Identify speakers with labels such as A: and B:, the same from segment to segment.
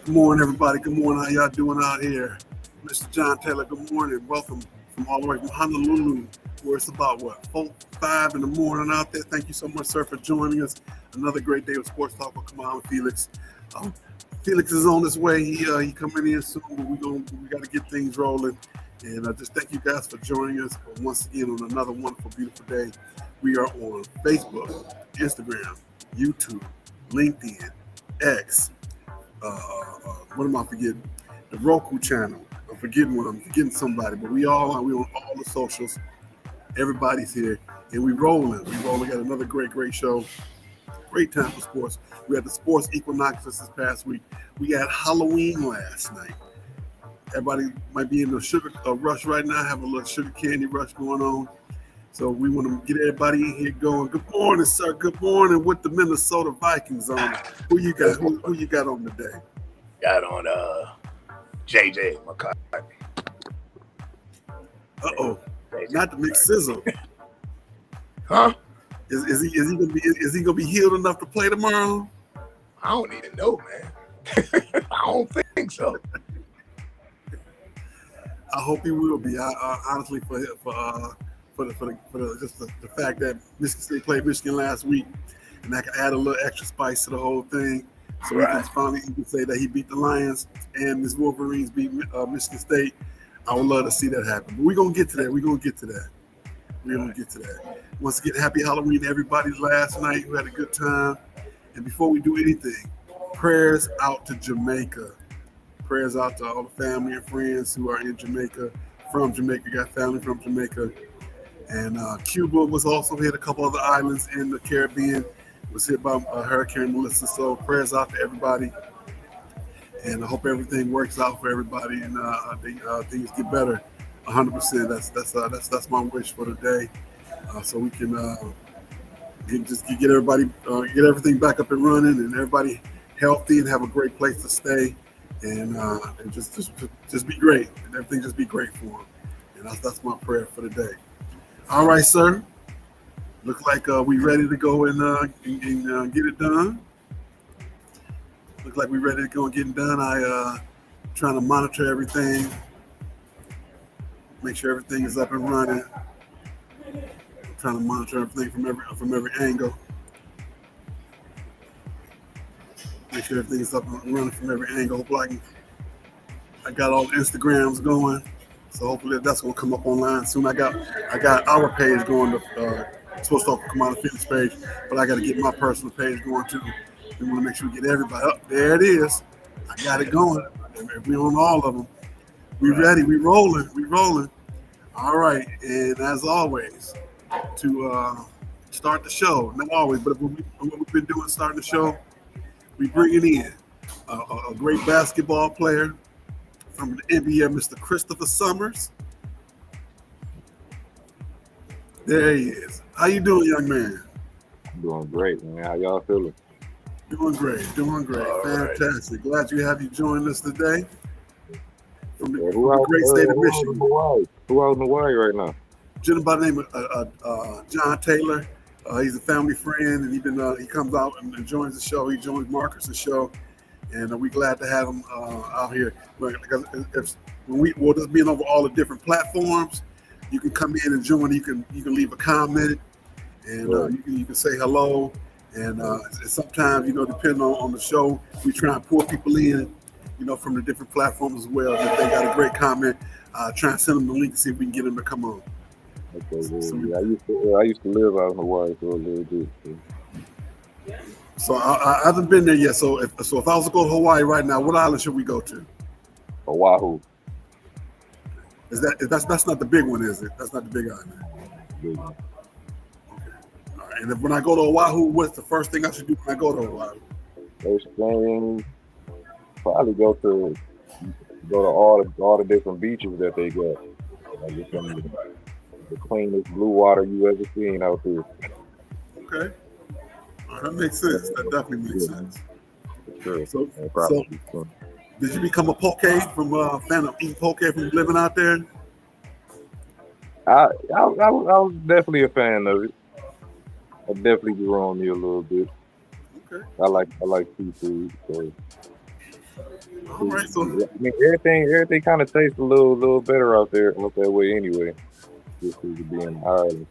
A: Good morning, everybody. Good morning. How y'all doing out here? Mr. John Taylor, good morning. Welcome from all the way from Honolulu, where it's about, 4, 5 in the morning out there. Thank you so much, sir, for joining us. Another great day of Sports Talk with Kamau and Felix. Felix is on his way. He coming in soon, but we got to get things rolling. And just thank you guys for joining us once again on another wonderful, beautiful day. We are on Facebook, Instagram, YouTube, LinkedIn, X. What am I forgetting? The Roku channel. I'm forgetting somebody, but we on all the socials. Everybody's here, and we rolling. We got another great show. Great time for sports. We had the sports equinox this past week. We had Halloween last night. Everybody might be in the sugar rush right now, have a little sugar candy rush going on. So we want to get everybody in here going. Good morning, sir. Good morning with the Minnesota Vikings on. Who you got? Who you got on today?
B: Got on JJ McCarthy.
A: Not the McSizzle.
B: Huh?
A: Is he gonna be healed enough to play tomorrow?
B: I don't even know, man. I don't think so.
A: I hope he will be. I honestly for the fact that Michigan State played Michigan last week, and I can add a little extra spice to the whole thing. So we can say that he beat the Lions and his Wolverines beat Michigan State. I would love to see that happen. But we're gonna get to that. We're gonna get to that. Once again, happy Halloween to everybody last night who had a good time. And before we do anything, prayers out to Jamaica. Prayers out to all the family and friends who are in Jamaica, from Jamaica, got family from Jamaica. And Cuba was also hit, a couple other islands in the Caribbean was hit by Hurricane Melissa. So prayers out to everybody. And I hope everything works out for everybody and things get better 100%. That's my wish for today. So we can get everybody, get everything back up and running and everybody healthy and have a great place to stay. And just be great. And everything just be great for them. And that's my prayer for the day. All right, sir. Look like we ready to go and get it done. Look like we ready to go and get it done. I trying to monitor everything, make sure everything is up and running. I'm trying to monitor everything from every angle. Make sure everything is up and running from every angle. Hopefully I got all the Instagrams going, so hopefully that's gonna come up online soon. I got our page going to supposed to come out of Felix page, but I got to get my personal page going too. We want to make sure we get everybody up. There it is. I got it going. We on all of them. We ready. We rolling. All right. And as always, to start the show, not always, but what we've been doing starting the show, we bringing in a great basketball player from the NBA, Mr. Christopher Summers. There he is. How you doing, young man?
C: Doing great, man. How y'all feeling?
A: Doing great. Fantastic. Glad you have joined us today from the great state of Michigan.
C: Who out in Hawaii right now?
A: Gentleman by the name of John Taylor. He's a family friend, and he comes out and joins the show. He joins Marcus's show, and we're glad to have him out here. Because we'll just being over all the different platforms, you can come in and join. You can leave a comment, and you can say hello. And sometimes, depending on the show, we try and pull people in, from the different platforms as well. If they got a great comment, try and send them the link to see if we can get them to come on.
C: Okay, well, I used to live out in Hawaii for a little bit.
A: So I haven't been there yet. So if I was to go to Hawaii right now, what island should we go to?
C: Oahu.
A: That's not the big one, is it? That's not the big island.
C: Big one.
A: And when I go to Oahu, what's the first thing I should do when I go to Oahu?
C: First thing, probably go to all the different beaches that they got. Like the cleanest blue water you ever seen out there.
A: Okay, that makes sense. That definitely makes sense.
C: Sure.
A: So, did you become a poke from fan of eating poke from living out there?
C: I was definitely a fan of it. I definitely grew on me a little bit.
A: Okay.
C: I like seafood. So.
A: All right, so
C: I mean, everything kind of tastes a little better out that way anyway. Just because of being in Ireland,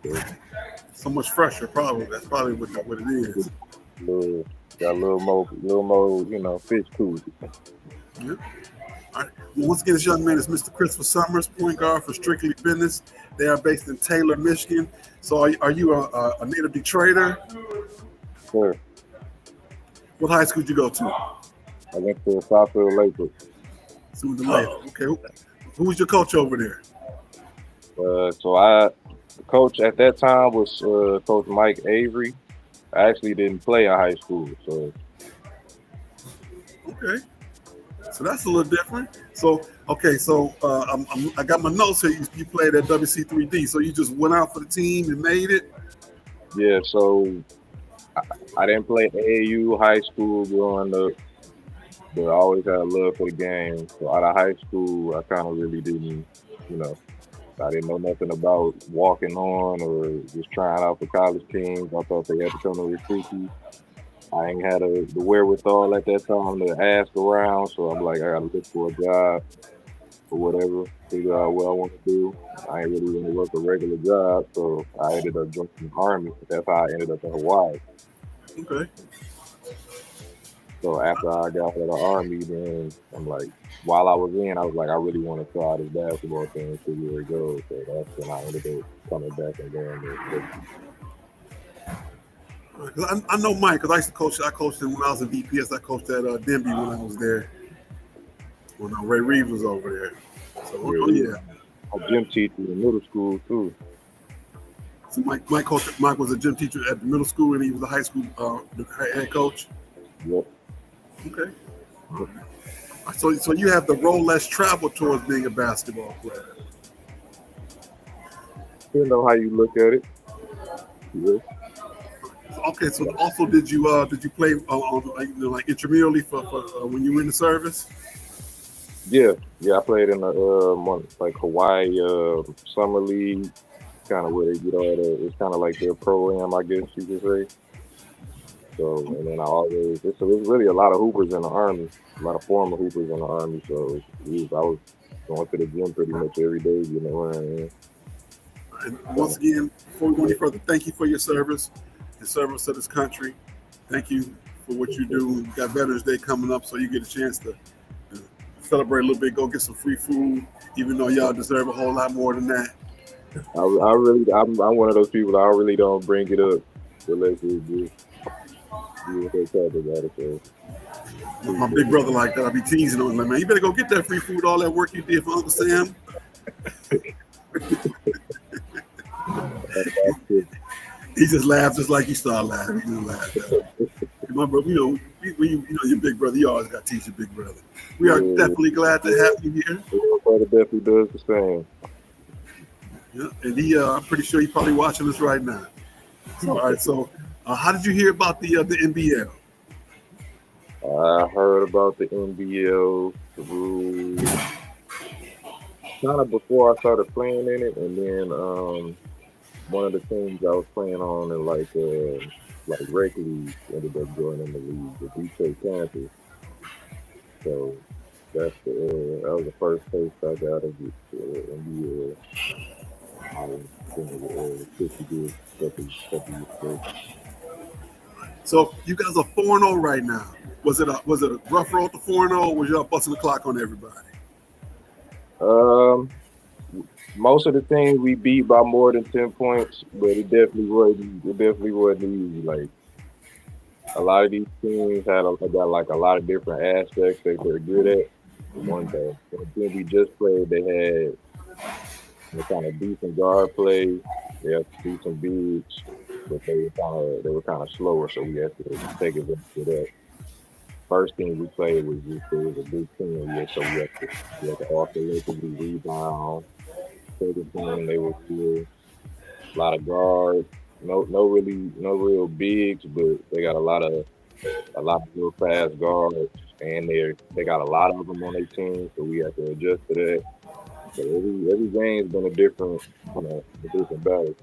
A: so much fresher, probably. That's probably what it is.
C: little, got a little more, fish too.
A: Yeah. All right. Well, once again, this young man is Mr. Christopher Summers, point guard for Strictly Business. They are based in Taylor, Michigan. So, are you a native Detroiter?
C: Sure.
A: What high school did you go to?
C: I went to Southfield Lakers.
A: Some of the later. Okay. Who was your coach over there?
C: The coach at that time was Coach Mike Avery. I actually didn't play in high school, so
A: Okay. So that's a little different. So okay, so I got my notes here. You played at WC3D, so you just went out for the team and made it.
C: yeah. So I didn't play AAU high school growing up, but I always had a love for the game. So out of high school, I kind of really didn't, you know, I didn't know nothing about walking on or just trying out for college teams. I thought they had to come to recruit you. I ain't had the wherewithal at that time to ask around, so I'm like, I gotta look for a job or whatever, figure out what I want to do. I ain't really want to work a regular job, so I ended up joining the Army. That's how I ended up in Hawaii.
A: Okay.
C: So after I got out of the Army, then I'm like, while I was in, I was like, I really want to try this basketball thing and see where it goes. So that's when I ended up coming back and going there.
A: I know Mike because I used to coach. I coached him when I was in BPS. I coached at Denby when I was there. When Ray Reeves was over there. So yeah.
C: A gym teacher in middle school too.
A: So Mike was a gym teacher at the middle school, and he was a high school head coach.
C: Yep.
A: Okay. So you have the role less travel towards being a basketball player.
C: You know how you look at it. Yeah.
A: Okay, so also did you play on like intramurally for when you were in the service?
C: Yeah, I played in the like Hawaii summer league, kind of where they get all the. It's kind of like their pro-am, I guess you could say. So and then there's really a lot of hoopers in the Army, a lot of former hoopers in the Army. So I was going to the gym pretty much every day, around. Yeah.
A: And once again, before we go any further, thank you for your service. Service to this country. Thank you for what you do. You got Veterans Day coming up, so you get a chance to celebrate a little bit, go get some free food, even though y'all deserve a whole lot more than that.
C: I'm one of those people. I really don't bring it up unless it's just they talk about it. So.
A: My big brother like that. I be teasing him, like, man, you better go get that free food. All that work you did for Uncle Sam. He just laughed just like you started laughing. He just laughed. My brother, your big brother, you always got to teach your big brother. We are definitely glad to have you here.
C: My brother definitely does the same.
A: Yeah, and I'm pretty sure he's probably watching us right now. All right, so how did you hear about the NBL?
C: I heard about the NBL through kind of before I started playing in it, and then one of the teams I was playing on in like rec league ended up joining the league, the Detroit Panthers. So that was the first taste I got of the NBL. I was 50 years, couple years.
A: So you guys are 4-0 right now. Was it a rough road to 4-0, or was y'all busting the clock on everybody?
C: Most of the things we beat by more than 10 points, but it definitely wasn't easy. Like a lot of these teams got like a lot of different aspects that they're good at. One day, the team we just played, they had kind of decent guard play. They had decent bigs, but they were kind of slower, so we had to take advantage of that. First thing we played was a big team, so we had to offensively rebound. Second thing, they were good. A lot of guards, no real bigs, but they got a lot of real fast guards, and they got a lot of them on their team, so we have to adjust to that. So every game's been a different battle.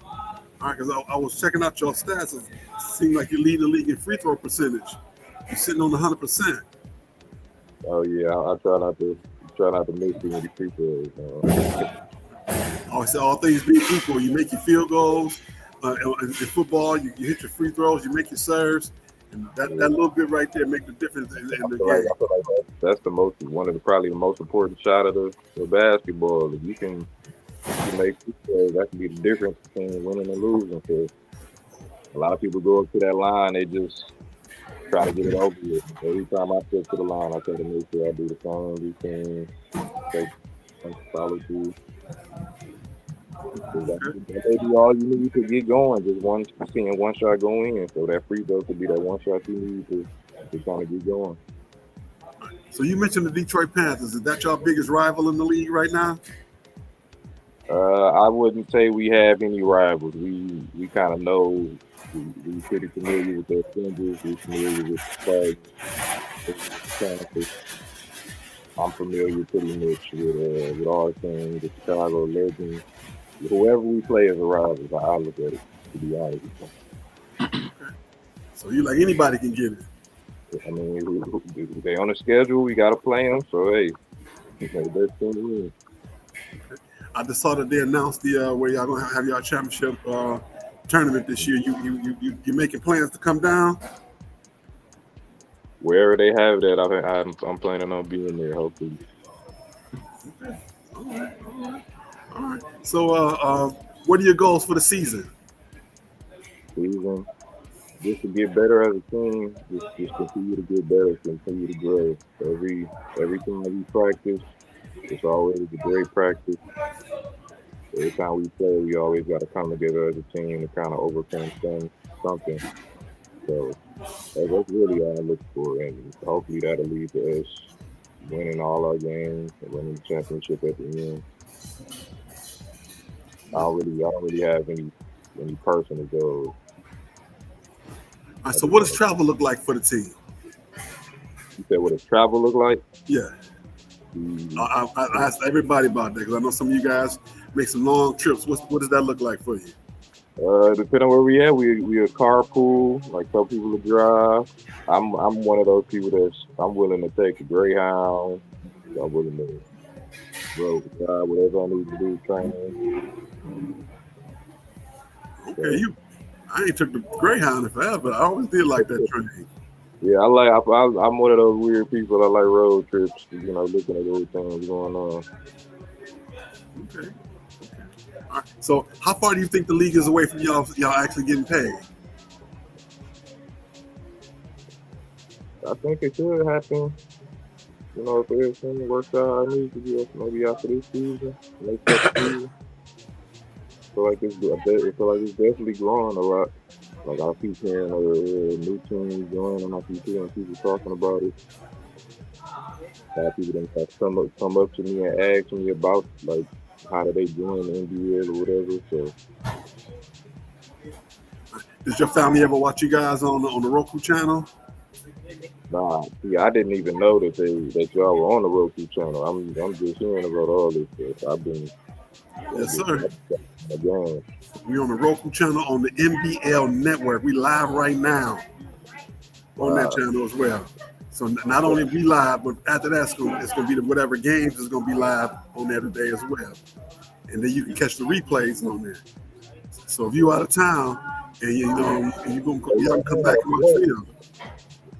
A: All right, because I was checking out your stats. It seemed like you lead the league in free throw percentage. You're sitting on 100%.
C: Oh yeah, I try not to miss too many free throws.
A: I said all things being equal, you make your field goals. In football, you hit your free throws, you make your serves, and that little bit right there make the difference in the game.
C: I feel like that's probably the most important shot of the basketball. If you can make free throws, that can be the difference between winning and losing. Because a lot of people go up to that line, they just try to get it over with. Every time I step to the line, I try to make sure I do the same routine, take follow through. That may be all you need to get going. Just seeing one shot go in. So that free throw could be that one shot you need to kind of get going.
A: So you mentioned the Detroit Panthers. Is that your biggest rival in the league right now?
C: I wouldn't say we have any rivals. We kind of know. We're pretty familiar with their fingers. We're familiar with the Panthers. I'm familiar pretty much with our team, the Chicago Legends. Whoever we play as a rival, I look at it, to be honest with you.
A: Okay. So you like anybody can get it.
C: I mean, if they on the schedule, we got to play them. So, hey, the best team win.
A: I just saw that they announced the where y'all going to have y'all championship tournament this year. You making plans to come down?
C: Wherever they have that, I'm planning on being there, hopefully.
A: Okay. All right. So, what are your goals for the season?
C: Season, just to get better as a team, just continue to get better, continue to grow. Every time we practice, it's always a great practice. Every time we play, we always got to come together as a team to kind of overcome something. So that's really all I look for, and hopefully that'll lead to us winning all our games and winning the championship at the end. I don't really have any personal goals.
A: All right, so what does travel look like for the team?
C: You said what does travel look like?
A: Yeah. I asked everybody about that because I know some of you guys make some long trips. What does that look like for you?
C: Depending on where we at, we a carpool. Like some people to drive. I'm one of those people I'm willing to take a Greyhound. I'm willing to drive whatever I need to do. Training.
A: Okay, I ain't took the Greyhound in forever. I always did like that train.
C: Yeah, I'm one of those weird people. I like road trips. Looking at everything going on.
A: Okay. All right. So, how far do you think the league is away from y'all actually getting paid?
C: I think it should happen. If everything works out, I need to get maybe after this season, next season. I feel like it's definitely growing a lot. Like I keep hearing new teams joining, I keep hearing people talking about it. A lot of people don't come up to me and ask me about like how do they join the NBA or whatever. So,
A: did your family ever watch you guys on the Roku channel?
C: Nah, see, I didn't even know that y'all were on the Roku channel. I'm just hearing about all this stuff.
A: Yes, sir.
C: Again.
A: We're on the Roku channel on the NBL network. We live right now on that channel as well. So not only we live, but after that, it's going to be whatever games is going to be live on there today as well. And then you can catch the replays on there. So if you out of town and you're going to come back and watch film.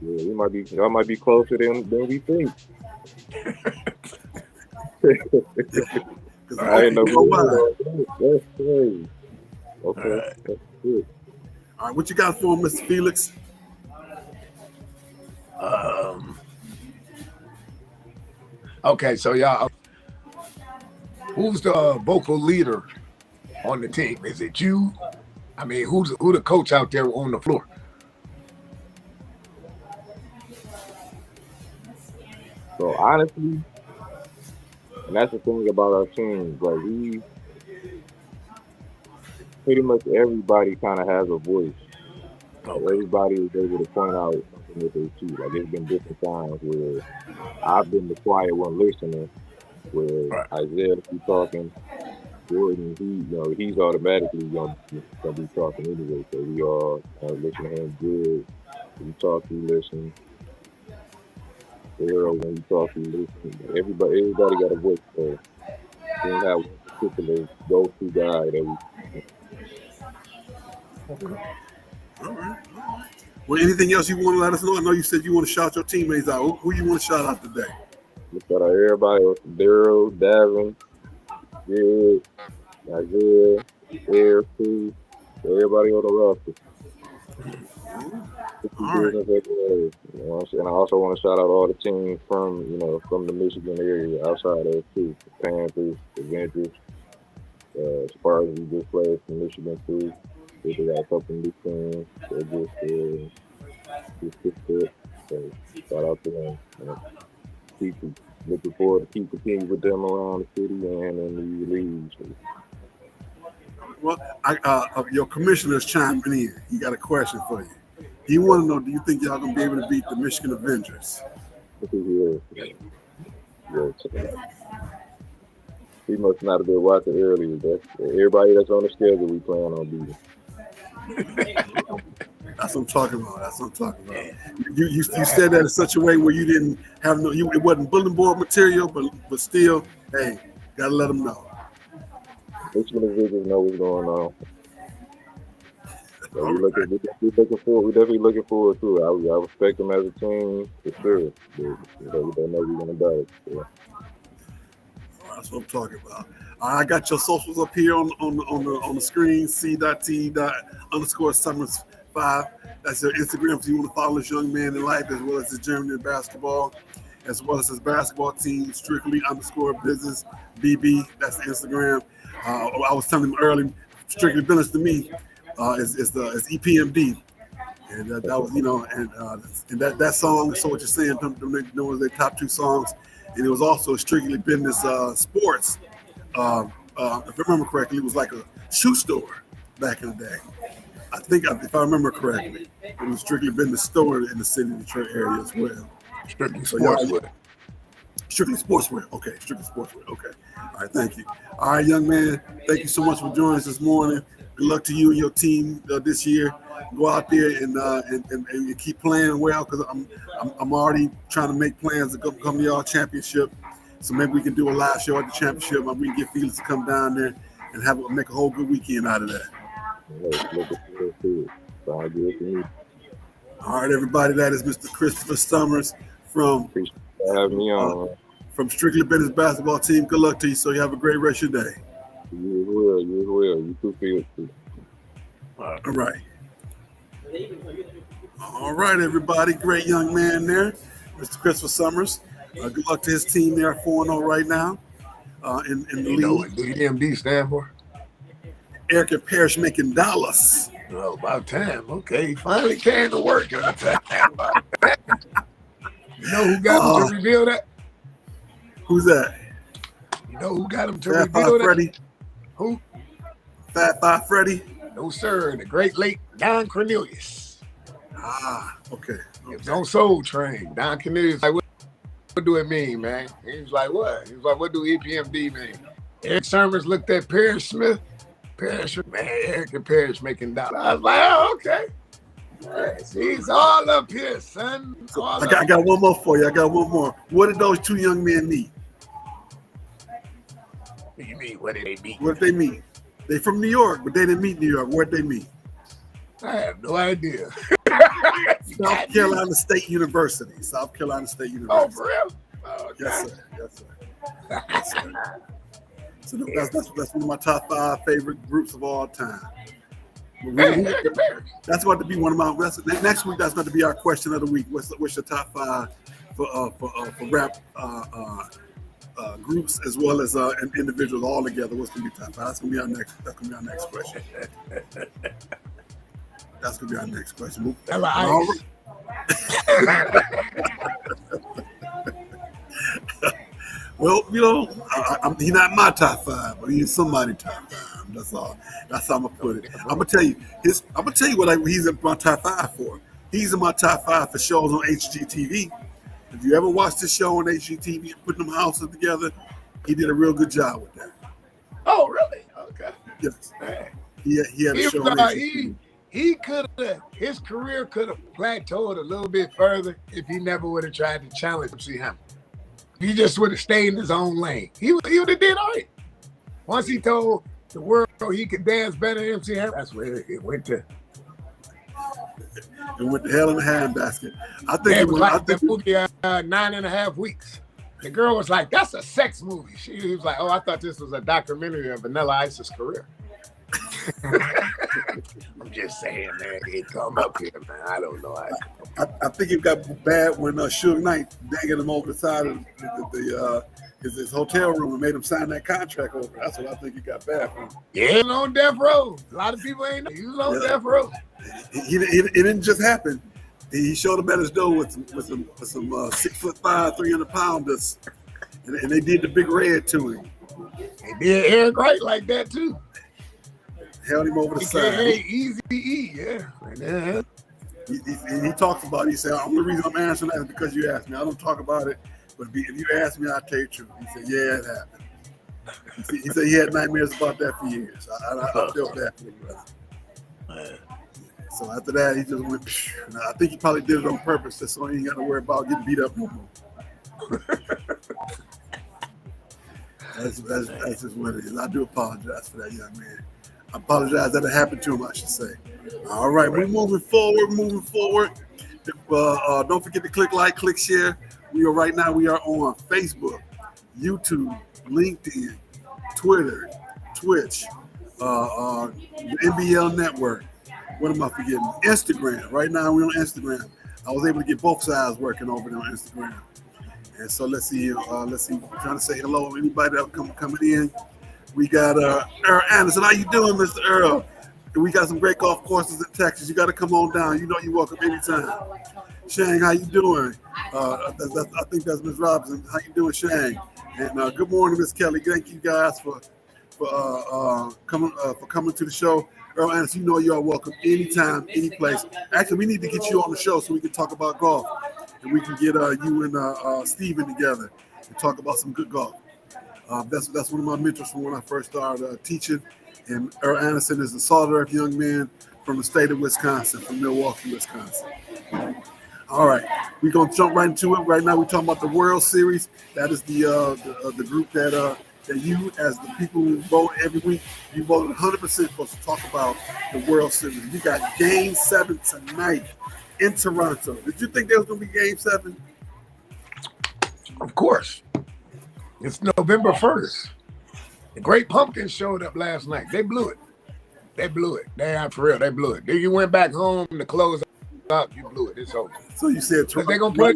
C: Yeah, y'all might be closer than we think. I ain't know why. That's crazy. Okay. That's good.
A: All right, what you got for him, Mr. Felix?
B: Okay, so y'all, who's the vocal leader on the team? Is it you? I mean, who the coach out there on the floor?
C: So honestly, and that's the thing about our team, like we pretty much everybody kind of has a voice. Like, everybody is able to point out something that they see. Like there's been different times where I've been the quiet one listening, where Isaiah be talking, Jordan, he's automatically gonna be talking anyway. So we all listen to him good. We talk, we listen. era when you talk to everybody got a voice. So we don't have one particular go-to guy that we.
A: Okay. All right. Well, anything else you want to let us know? I know you said you want to shout your teammates out. Who you want to shout out today?
C: We shout out everybody else: Daryl, Davin, Jed, Isaiah, Air, Steve, everybody on the roster.
A: All right.
C: And I also want to shout out all the teams from the Michigan area outside of too. The Panthers, the Ventures, Spartans we just played from Michigan too. They got a couple new teams. They just good. So shout out to them. Keep looking forward to continue with them around the city and in the leagues.
A: Well, your commissioner's chiming in. He got a question for you. He want to know: do you think y'all gonna be able to beat the Michigan Avengers?
C: Yes. He must not have been watching earlier. Everybody that's on the schedule, we plan on beating.
A: That's what I'm talking about. You said that in such a way where you didn't have it wasn't bulletin board material, but still, hey, gotta let them know.
C: Michigan Avengers know what's going on. So we're definitely looking forward to it. I respect them as a team for sure. But we don't know we're gonna die. So.
A: That's what I'm talking about. I got your socials up here on the screen. C.T._Summers5. That's your Instagram if you want to follow this young man in life, as well as his journey in basketball, as well as his basketball team, strictly_business BB. That's the Instagram. I was telling him earlier, strictly business to me is EPMD, and that was and that song. So what you're saying, them was their top two songs, and it was also strictly business sports. If I remember correctly, it was like a shoe store back in the day. I think, if I remember correctly, it was strictly business store in the city of Detroit area as well.
B: Strictly sportswear.
A: Strictly sportswear. Okay, strictly sportswear. Okay. All right, thank you. All right, young man, thank you so much for joining us this morning. Good luck to you and your team this year. Go out there and keep playing well, because I'm already trying to make plans to come to y'all championship. So maybe we can do a live show at the championship. Maybe we can get Felix to come down there and make a whole good weekend out of that. All right, everybody. That is Mr. Christopher Summers from Strictly Business Basketball Team. Good luck to you. So you have a great rest of your day.
C: You will. You too, Felix.
A: All right. All right, everybody. Great young man there, Mr. Christopher Summers. Good luck to his team. They are 4-0 right now in the league.
B: Know what EMD stand for?
A: Eric and Parrish making dollars.
B: Oh, about time. Okay, he finally came to work on time. You know who got him to reveal that?
A: Who's that?
B: You know who got him to
A: Fat
B: reveal
A: Five
B: that?
A: Freddy.
B: Who?
A: Fat Five Freddy.
B: No, sir. The great late Don Cornelius.
A: Okay.
B: He was on Soul Train. Don Cornelius, like, what do it mean, man? He was like, what? He was like, what do EPMD mean? Eric Summers looked at Parrish Smith. Parrish, man, Eric and Parrish making dollars. I was like, oh, okay. He's all up here, son.
A: I got one more for you. What did those two young men meet?
B: What do you mean? What did they meet?
A: What did they meet? They from New York, but they didn't meet New York. Where'd they meet?
B: I have no idea.
A: South Carolina State University.
B: Oh, for real? Oh, okay.
A: Yes, sir. So that's one of my top 5 favorite groups of all time. That's going to be one of my next week. That's going to be our question of the week. What's your top 5 for rap groups as well as individuals all together? What's going to be top 5? That's going to be our next question. That's going to be our next question. Well, he's not my top 5, but he's somebody's top 5. That's all. That's how I'm gonna put it. I'm gonna tell you what he's in my top 5 for. He's in my top 5 for shows on HGTV. If you ever watched this show on HGTV, putting them houses together, he did a real good job with that.
B: Oh, really? Okay.
A: Yes. He had a show on HGTV.
B: his career could have plateaued a little bit further if he never would have tried to challenge MC Hammer. He just would have stayed in his own lane. He would have did all right. Once he told the world he could dance better than MC Hammer, that's where it went to.
A: It went to hell in a handbasket. I think
B: it was like the movie 9.5 Weeks. The girl was like, "That's a sex movie." She was like, "Oh, I thought this was a documentary of Vanilla Ice's career." I'm just saying, man. He come up here, man. I don't know.
A: I think it got bad when Suge Knight danged him over the side of his hotel room and made him sign that contract over. That's what I think he got bad for.
B: Yeah, he was on death row. A lot of people ain't know. He was on death row.
A: It didn't just happen. He showed up at his door with some 6'5", 300-pounders, and they did the big red to him.
B: They did Eric Wright like that too.
A: Held him over the side.
B: Hey, Easy E, yeah.
A: He talks about it. He said, "The reason I'm answering that is because you asked me. I don't talk about it, but if you ask me, I'll tell you the truth." He said, "Yeah, it happened." He said he had nightmares about that for years. I felt that for you, brother. So after that, he just went. I think he probably did it on purpose, just so he ain't got to worry about getting beat up no more. That's just what it is. I do apologize for that young man. I apologize that it happened to him, I should say. All right, we're moving forward. Don't forget to click like, click share. We are on Facebook, YouTube, LinkedIn, Twitter, Twitch, the NBL Network. What am I forgetting? Instagram. Right now we're on Instagram. I was able to get both sides working over there on Instagram. And so let's see. I'm trying to say hello to anybody that coming in. We got Earl Anderson. How you doing, Mr. Earl? We got some great golf courses in Texas. You got to come on down. You know you're welcome anytime. Shang, how you doing? I think that's Ms. Robinson. How you doing, Shang? And good morning, Miss Kelly. Thank you guys for coming to the show. Earl Anderson, you know you are welcome anytime, any place. Actually, we need to get you on the show so we can talk about golf, and we can get you and Steven together and talk about some good golf. That's one of my mentors from when I first started teaching. And Earl Anderson is the salt-earth young man from the state of Wisconsin, from Milwaukee, Wisconsin. All right, we're gonna jump right into it. Right now, we're talking about the World Series. That is the group that you, as the people who vote every week, you voted 100% supposed to talk about the World Series. We got Game 7 tonight in Toronto. Did you think there was gonna be Game 7?
B: Of course. It's November 1st. The Great Pumpkins showed up last night. They blew it. For real, they blew it. Then you went back home to close up. You blew it. It's over.
A: So you said
B: they're going to put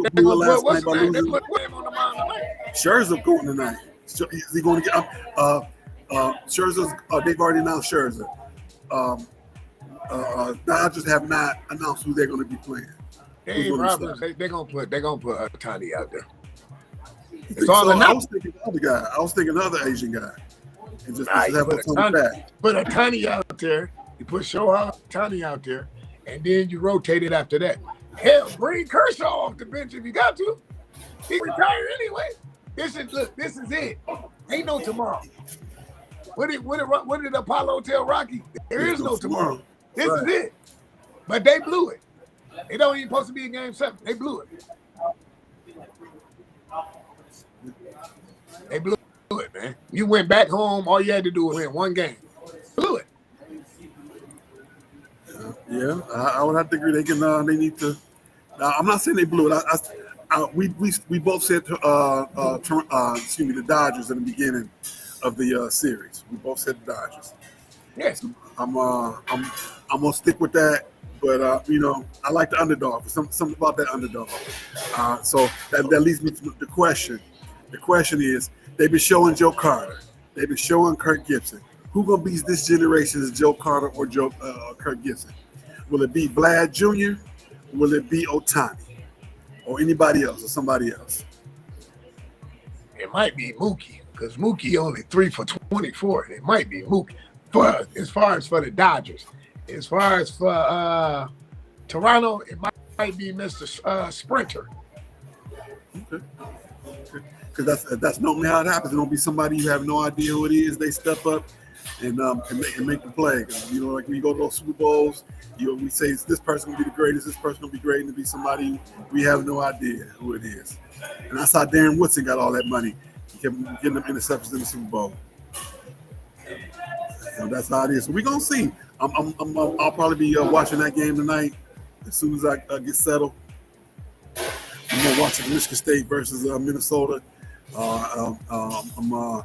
B: what's the name? They put him on the mound tonight.
A: Scherzer going tonight. Is he going to get Scherzer's? They've already announced Scherzer. Dodgers have not announced who they're going to be playing.
B: Hey, Roberts, they're going to put Tani out there.
A: I was thinking the other guy. I was thinking the other Asian guy. And just have
B: put a Tani out there. You put Tani out there, and then you rotate it after that. Hell, bring Kershaw off the bench if you got to. He retired anyway. This is it. Ain't no tomorrow. What did Apollo tell Rocky? There is no tomorrow. This is it. But they blew it. It don't even supposed to be in Game 7. They blew it. They blew it, man. You went back home. All you had to do was win one game. Blew it.
A: Yeah, I would have to agree. They need to. I'm not saying they blew it. We both said the Dodgers in the beginning of the series. We both said the Dodgers.
B: Yes.
A: So I'm gonna stick with that. But I like the underdog. Something about that underdog. So that leads me to the question. The question is, they've been showing Joe Carter. They've been showing Kirk Gibson. Who gonna beat this generation's Joe Carter or Kirk Gibson? Will it be Vlad Jr.? Will it be Ohtani? Or anybody else or somebody else?
B: It might be Mookie, because Mookie only 3 for 24. It might be Mookie. But as far as for the Dodgers, as far as for Toronto, it might be Mr. Sprinter.
A: Okay. Because that's normally how it happens. It'll be somebody you have no idea who it is. They step up. and make the play. You know, like when you go to those Super Bowls, we say this person gonna be the greatest, this person gonna be great, and to be somebody we have no idea who it is. And that's how Darren Woodson got all that money. He kept getting them interceptions in the Super Bowl. So that's how it is. So we're gonna see. I'll probably be watching that game tonight as soon as I get settled. I'm gonna watch Michigan State versus Minnesota. I'm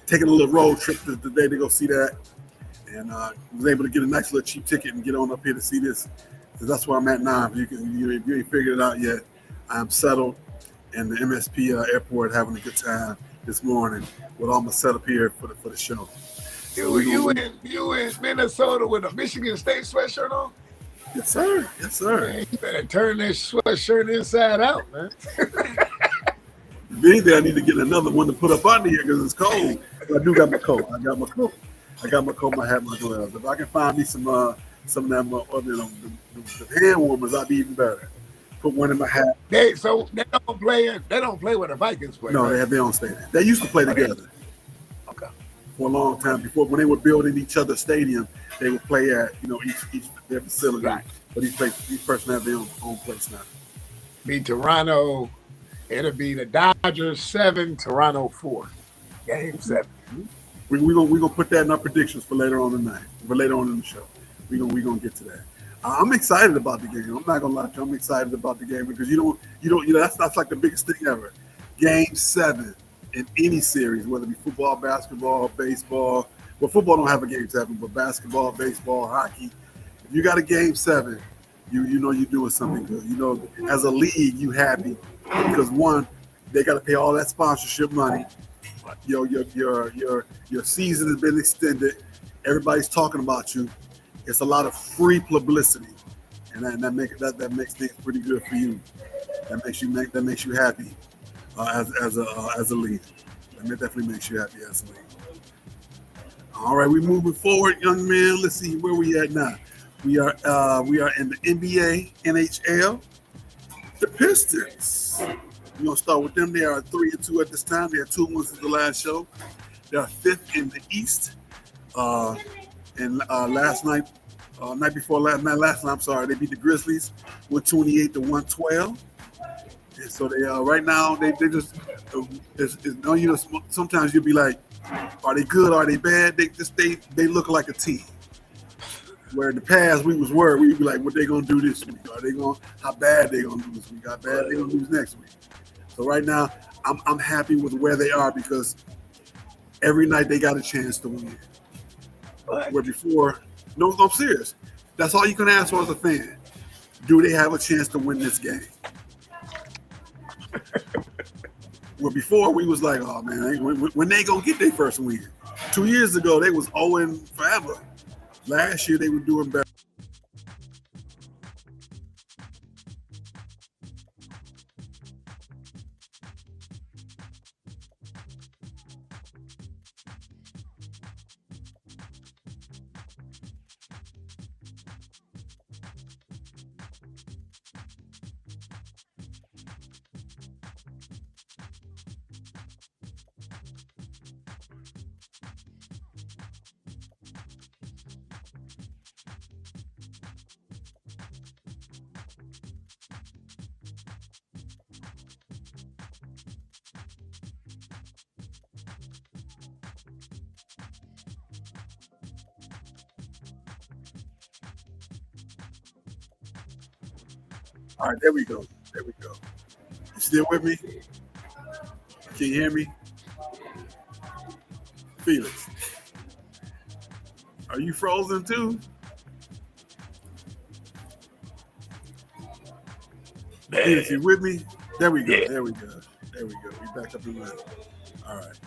A: taking a little road trip today to go see that, and was able to get a nice little cheap ticket and get on up here to see this. Because that's where I'm at now. If you ain't figured it out yet, I'm settled in the MSP airport, having a good time this morning with all my setup here for the show.
B: You in Minnesota with a Michigan State sweatshirt on?
A: Yes, sir. Yes, sir.
B: Man, you better turn that sweatshirt inside out, man.
A: I need to get another one to put up under here because it's cold. I do got my coat. I got my coat, my hat, my gloves. If I can find me some of them the hand warmers, I'd be even better. Put one in my hat.
B: They don't play with the Vikings play.
A: No,
B: right?
A: they have their own stadium. They used to play together.
B: Okay.
A: For a long time before, when they were building each other's stadium, they would play at each their facility. Right. But each person have their own place now.
B: Be Toronto. It'll be the Dodgers 7, Toronto 4. Game 7.
A: We're gonna put that in our predictions for later on tonight. For later on in the show, we're gonna get to that. I'm excited about the game. I'm not gonna lie to you. I'm excited about the game because that's like the biggest thing ever. Game 7 in any series, whether it be football, basketball, baseball. Well, football don't have a game 7, but basketball, baseball, hockey. If you got a game 7, you know you're doing something good. You know, as a league, you happy because one, they got to pay all that sponsorship money. Your season has been extended. Everybody's talking about you. It's a lot of free publicity, and that makes things pretty good for you. That makes you happy as a league. That definitely makes you happy as a league. All right, we're moving forward, young man. Let's see where we at now. We are in the NBA, NHL. The Pistons. We're gonna start with them. They are 3-2 at this time. They had 2 wins since the last show. They are 5th in the East. And last night, night before last night, I'm sorry, they beat the Grizzlies 128-112. And so they right now they just sometimes you'll be like, are they good? Are they bad? They look like a team. Where in the past we was worried, we'd be like, what they gonna do this week? How bad they gonna do this week? How bad they gonna lose next week? So right now, I'm happy with where they are because every night they got a chance to win. Where before, no, I'm serious. That's all you can ask for as a fan. Do they have a chance to win this game? Where before we was like, oh man, when they gonna get their first win? 2 years ago they was 0 forever. Last year they were doing better. All right, there we go. You still with me? Can you hear me? Felix, are you frozen too? Felix, you with me? There we go. There we go. We back up in line. All right.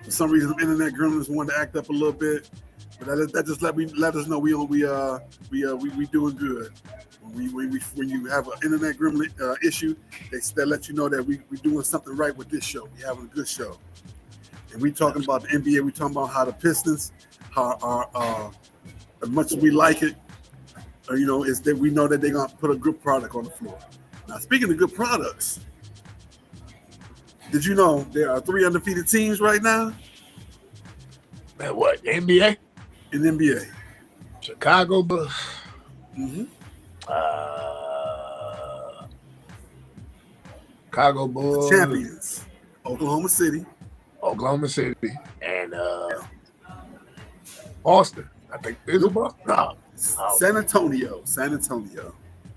A: For some reason, the internet gremlins wanted to act up a little bit, but that just let us know we doing good. When you have an internet gremlin issue, they let you know that we doing something right with this show. We having a good show, and we talking about the NBA. We talking about how the Pistons, as much as we like it, is that we know that they're gonna put a good product on the floor. Now, speaking of good products, did you know there are 3 undefeated teams right now?
B: And what? NBA?
A: In the NBA.
B: Chicago Bulls.
A: Mm-hmm.
B: Chicago Bulls.
A: Champions. Oklahoma City.
B: And Boston. I think is it Boston? No.
A: San Antonio.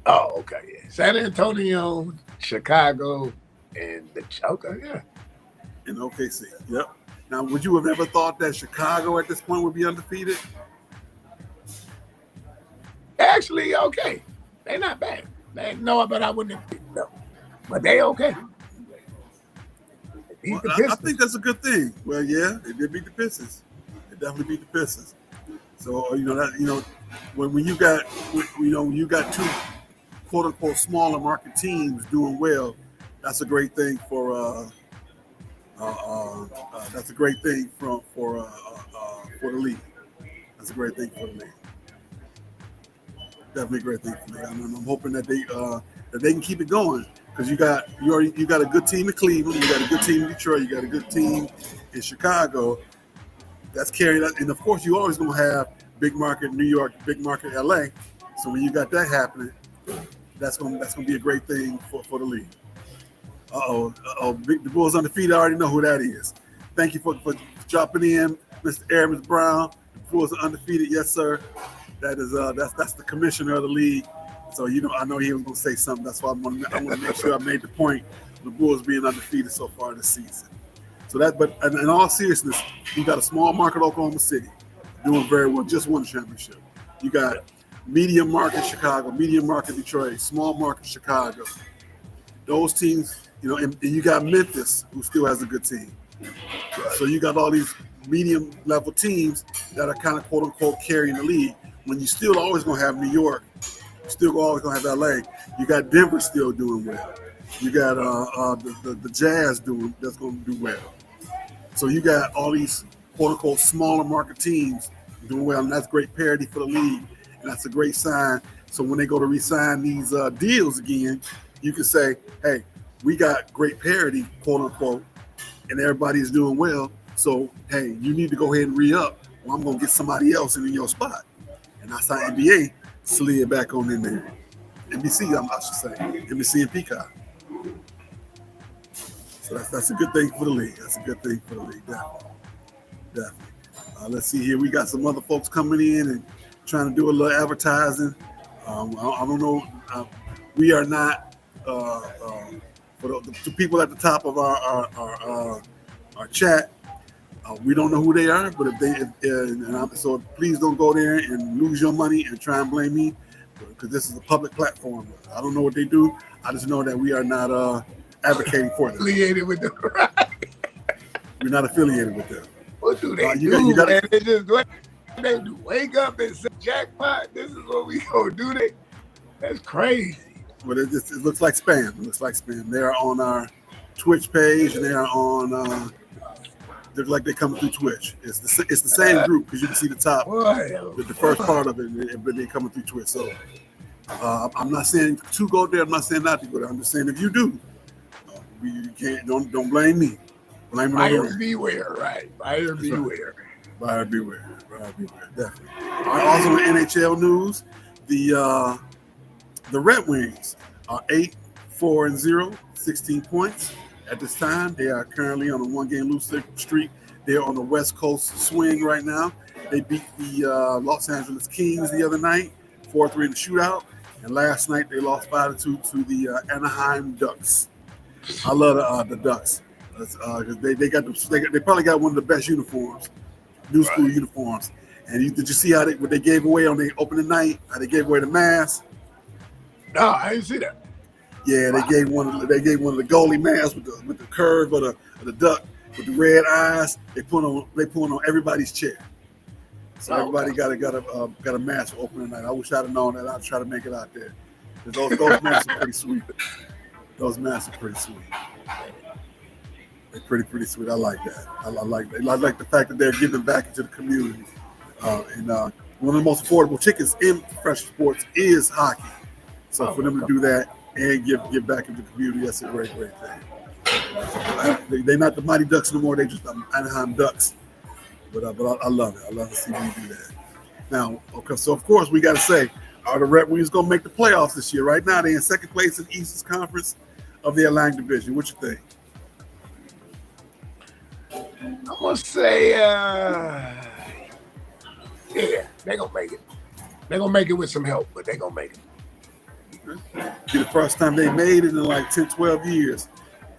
B: Oh, okay, yeah. San Antonio, Chicago, and yeah.
A: And OKC. Yep. Now, would you have ever thought that Chicago at this point would be undefeated?
B: Actually, okay. They're not bad. No, but I wouldn't have no. But they okay. They beat the Pistons.
A: I think that's a good thing. Well, yeah, they did beat the Pistons. They definitely beat the Pistons. So when you got two quote unquote smaller market teams doing well, that's a great thing for the league. That's a great thing for the league. Definitely a great thing for the league. I'm hoping that they can keep it going, because you got a good team in Cleveland, you got a good team in Detroit, you got a good team in Chicago. That's carried out, and of course you always gonna have big market New York, big market LA. So when you got that happening, that's gonna be a great thing for the league. The Bulls undefeated. I already know who that is. Thank you for dropping in, Mr. Aramis Brown. The Bulls are undefeated, yes sir. That is that's the commissioner of the league. So I know he was gonna say something. That's why I want to make sure I made the point of the Bulls being undefeated so far this season. So but in all seriousness, you got a small market Oklahoma City doing very well, just won the championship. You got medium market Chicago, medium market Detroit, small market Chicago. Those teams, and you got Memphis, who still has a good team. So you got all these medium level teams that are kind of quote unquote carrying the league. When you still always gonna have New York, still always gonna have LA. You got Denver still doing well. You got the Jazz that's gonna do well. So you got all these quote unquote smaller market teams doing well, and that's great parity for the league, and that's a great sign. So when they go to re-sign these deals again, you can say, hey, we got great parity, quote unquote, and everybody's doing well. So hey, you need to go ahead and re-up, or I'm gonna get somebody else in your spot. And that's how NBA slid back on in there. NBC, I should say, NBC and Peacock. So that's a good thing for the league. Definitely. Let's see here. We got some other folks coming in and trying to do a little advertising. I don't know. We are not for the people at the top of our chat. We don't know who they are, but so please don't go there and lose your money and try and blame me, because this is a public platform. I don't know what they do. I just know that we are not advocating for them.
B: Affiliated with them, right?
A: We're not affiliated with them.
B: What do they do? Man? They just they do wake up and say, jackpot, this is what we gonna do. That's crazy.
A: But it looks like spam. They are on our Twitch page, and they are on. They're like they're coming through Twitch. It's the same group, because you can see the top, the first part of it, but they're coming through Twitch. So I'm not saying to go there. I'm not saying not to go there. I'm just saying if you do, you can't. Don't blame me. Blame
B: buyer beware, right? Buyer beware.
A: Buyer beware. Definitely. Also in NHL news, the Red Wings are 8-4-0, 16 points. At this time, they are currently on a one-game losing streak. They're on the West Coast swing right now. They beat the Los Angeles Kings the other night, 4-3 in the shootout. And last night, they lost 5-2 to the Anaheim Ducks. I love the Ducks. They probably got one of the best uniforms, new school uniforms. And did you see what they gave away on the opening night? How they gave away the mask?
B: No, I didn't see that.
A: Yeah, they gave one of the goalie masks with the curve of the duck with the red eyes. They put on everybody's chair. So everybody got a mask for opening night. I wish I'd have known that. I'd try to make it out there. Those masks are pretty sweet. Those masks are pretty sweet. They're pretty sweet. I like that. I like the fact that they're giving back into the community. And one of the most affordable tickets in professional sports is hockey. So for them to do that and give back into the community, that's a great thing. They're not the Mighty Ducks anymore. They're just the Anaheim Ducks. But I love it. I love to see when you do that. Now, okay, so of course we got to say, are the Red Wings going to make the playoffs this year? Right now, they're in second place in the Eastern Conference of the Atlantic Division. What you think?
B: I'm gonna say, yeah, they're gonna make it. They're gonna make it with some help, but they're gonna make it.
A: Be the first time they made it in like 10, 12 years.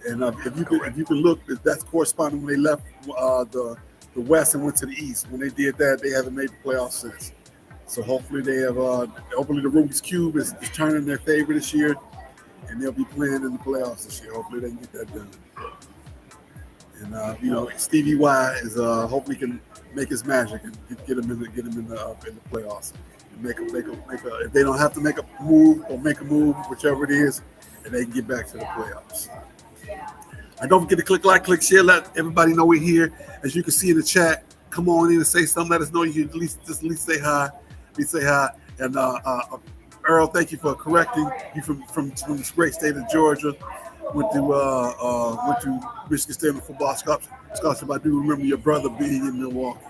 A: And if you can look, that's corresponding when they left the West and went to the East. When they did that, they haven't made the playoffs since. So hopefully they have. Hopefully the Rubik's Cube is turning in their favor this year, and they'll be playing in the playoffs this year. Hopefully they can get that done. And Stevie Y is hopefully can make his magic and get him in the playoffs. And make a if they don't have to make a move or make a move, whichever it is, and they can get back to the playoffs. And don't forget to click like, click share, let everybody know we're here. As you can see in the chat, come on in and say something. Let us know you at least say hi. We say hi. And Earl, thank you for correcting you from this great state of Georgia. Went to Michigan State football scholarship. I do remember your brother being in Milwaukee,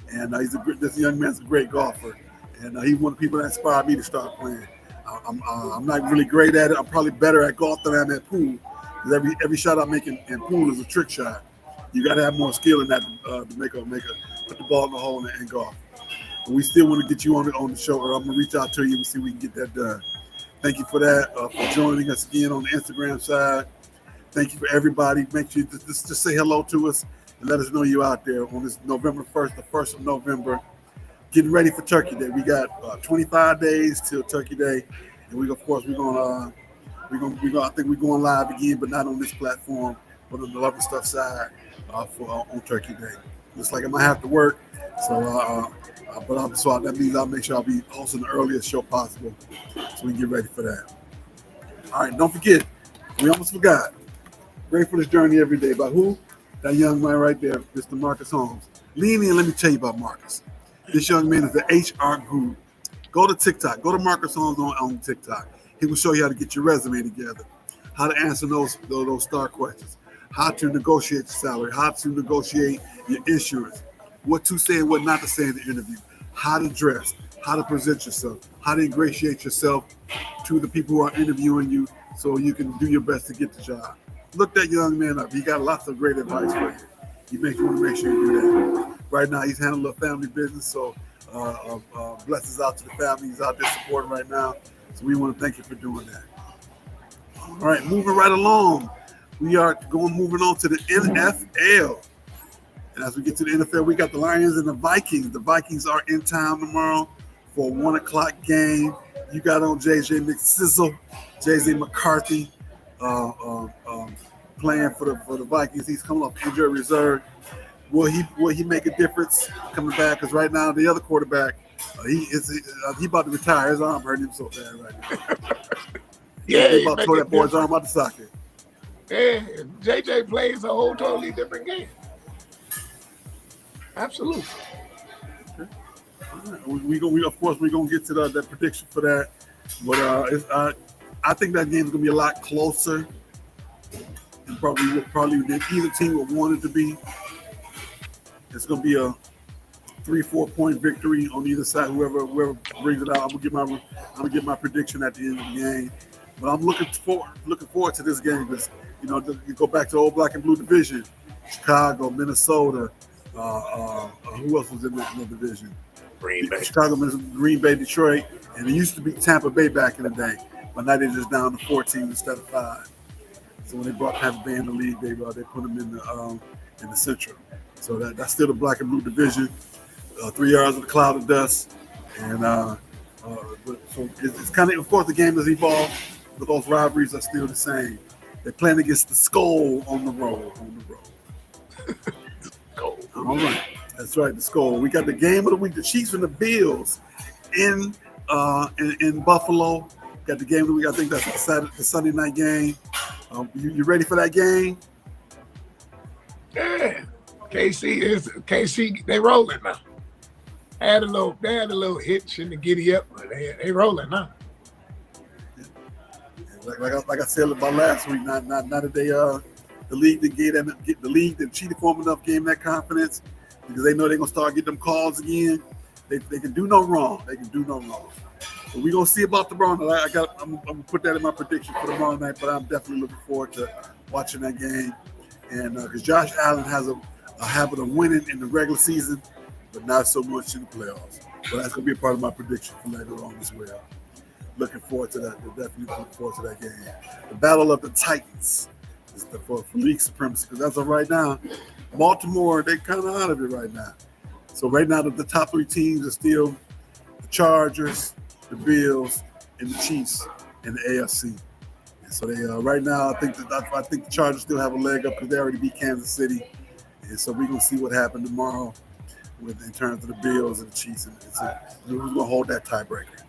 A: and this young man's a great golfer, and he's one of the people that inspired me to start playing. I'm not really great at it. I'm probably better at golf than I am at pool. Because every shot I make in pool is a trick shot. You got to have more skill in that to put the ball in the hole and golf. But we still want to get you on the show, or I'm gonna reach out to you and see if we can get that done. Thank you for that, for joining us again on the Instagram side. Thank you for everybody. Make sure you just say hello to us and let us know you're out there on this November 1st, the 1st of November. Getting ready for Turkey Day. We got 25 days till Turkey Day, and we're going live again, but not on this platform, but on the Love and Stuff side on Turkey Day. Looks like I might have to work, so that means I'll make sure I'll be hosting the earliest show possible, so we can get ready for that. All right, don't forget, we almost forgot. Grateful this journey every day. By who? That young man right there, Mr. Marcus Holmes. Lean in, let me tell you about Marcus. This young man is the HR guru. Go to TikTok. Go to Marcus Holmes on TikTok. He will show you how to get your resume together, how to answer those star questions, how to negotiate your salary, how to negotiate your insurance, what to say and what not to say in the interview, how to dress, how to present yourself, how to ingratiate yourself to the people who are interviewing you so you can do your best to get the job. Look that young man up. He got lots of great advice for you. You want to make sure you do that. Right now, he's handling a family business, so blessings out to the family. He's out there supporting right now. So we want to thank you for doing that. All right, moving right along. We are moving on to the NFL. And as we get to the NFL, we got the Lions and the Vikings. The Vikings are in town tomorrow for a 1 o'clock game. You got on JJ McCarthy playing for the Vikings. He's coming off injury reserve. Will he make a difference coming back? Because right now the other quarterback, he about to retire. His arm hurting him so bad right now. He's about to throw that boy's arm out the socket.
B: Yeah, JJ plays a whole totally different game. Absolutely.
A: Okay. All right. We're gonna get to that prediction for that, but I think that game's gonna be a lot closer, and probably than either team would want it to be. It's gonna be a 3-4 point victory on either side. Whoever brings it out, I'm gonna get my prediction at the end of the game. But I'm looking forward to this game because you go back to the old black and blue division, Chicago, Minnesota. Who else was in that division?
B: Green Bay.
A: Chicago, Green Bay, Detroit, and it used to be Tampa Bay back in the day, but now they're just down to 14 instead of 5. So when they brought Tampa Bay in the league, they put them in the Central. So that's still the black and blue division. 3 yards of a cloud of dust, and so it's kind of course the game has evolved, but those rivalries are still the same. They're playing against the Skull on the road. All right, that's right, the Skull. We got the game of the week: the Chiefs and the Bills in Buffalo. Got the game of the week. I think that's the Sunday night game. You ready for that game?
B: Yeah. KC, they rolling now. They had a little hitch in the giddy up, but they rolling now.
A: Like I said about last week, not that they the league that cheated for them enough, gave them that confidence. because they know they're gonna start getting them calls again. They can do no wrong. They can do no wrong. But we're gonna see about tomorrow night. I'm gonna put that in my prediction for tomorrow night. But I'm definitely looking forward to watching that game. And because Josh Allen has a habit of winning in the regular season, but not so much in the playoffs. But that's gonna be a part of my prediction for later on as well. Looking forward to that. Definitely looking forward to that game. The Battle of the Titans is for league supremacy. Because as of right now, Baltimore, they're kind of out of it right now. So right now, the top three teams are still the Chargers, the Bills, and the Chiefs in the AFC. And so they right now, I think the Chargers still have a leg up because they already beat Kansas City. And so we're gonna see what happens tomorrow in terms of the Bills and the Chiefs. And so who's gonna hold that tiebreaker?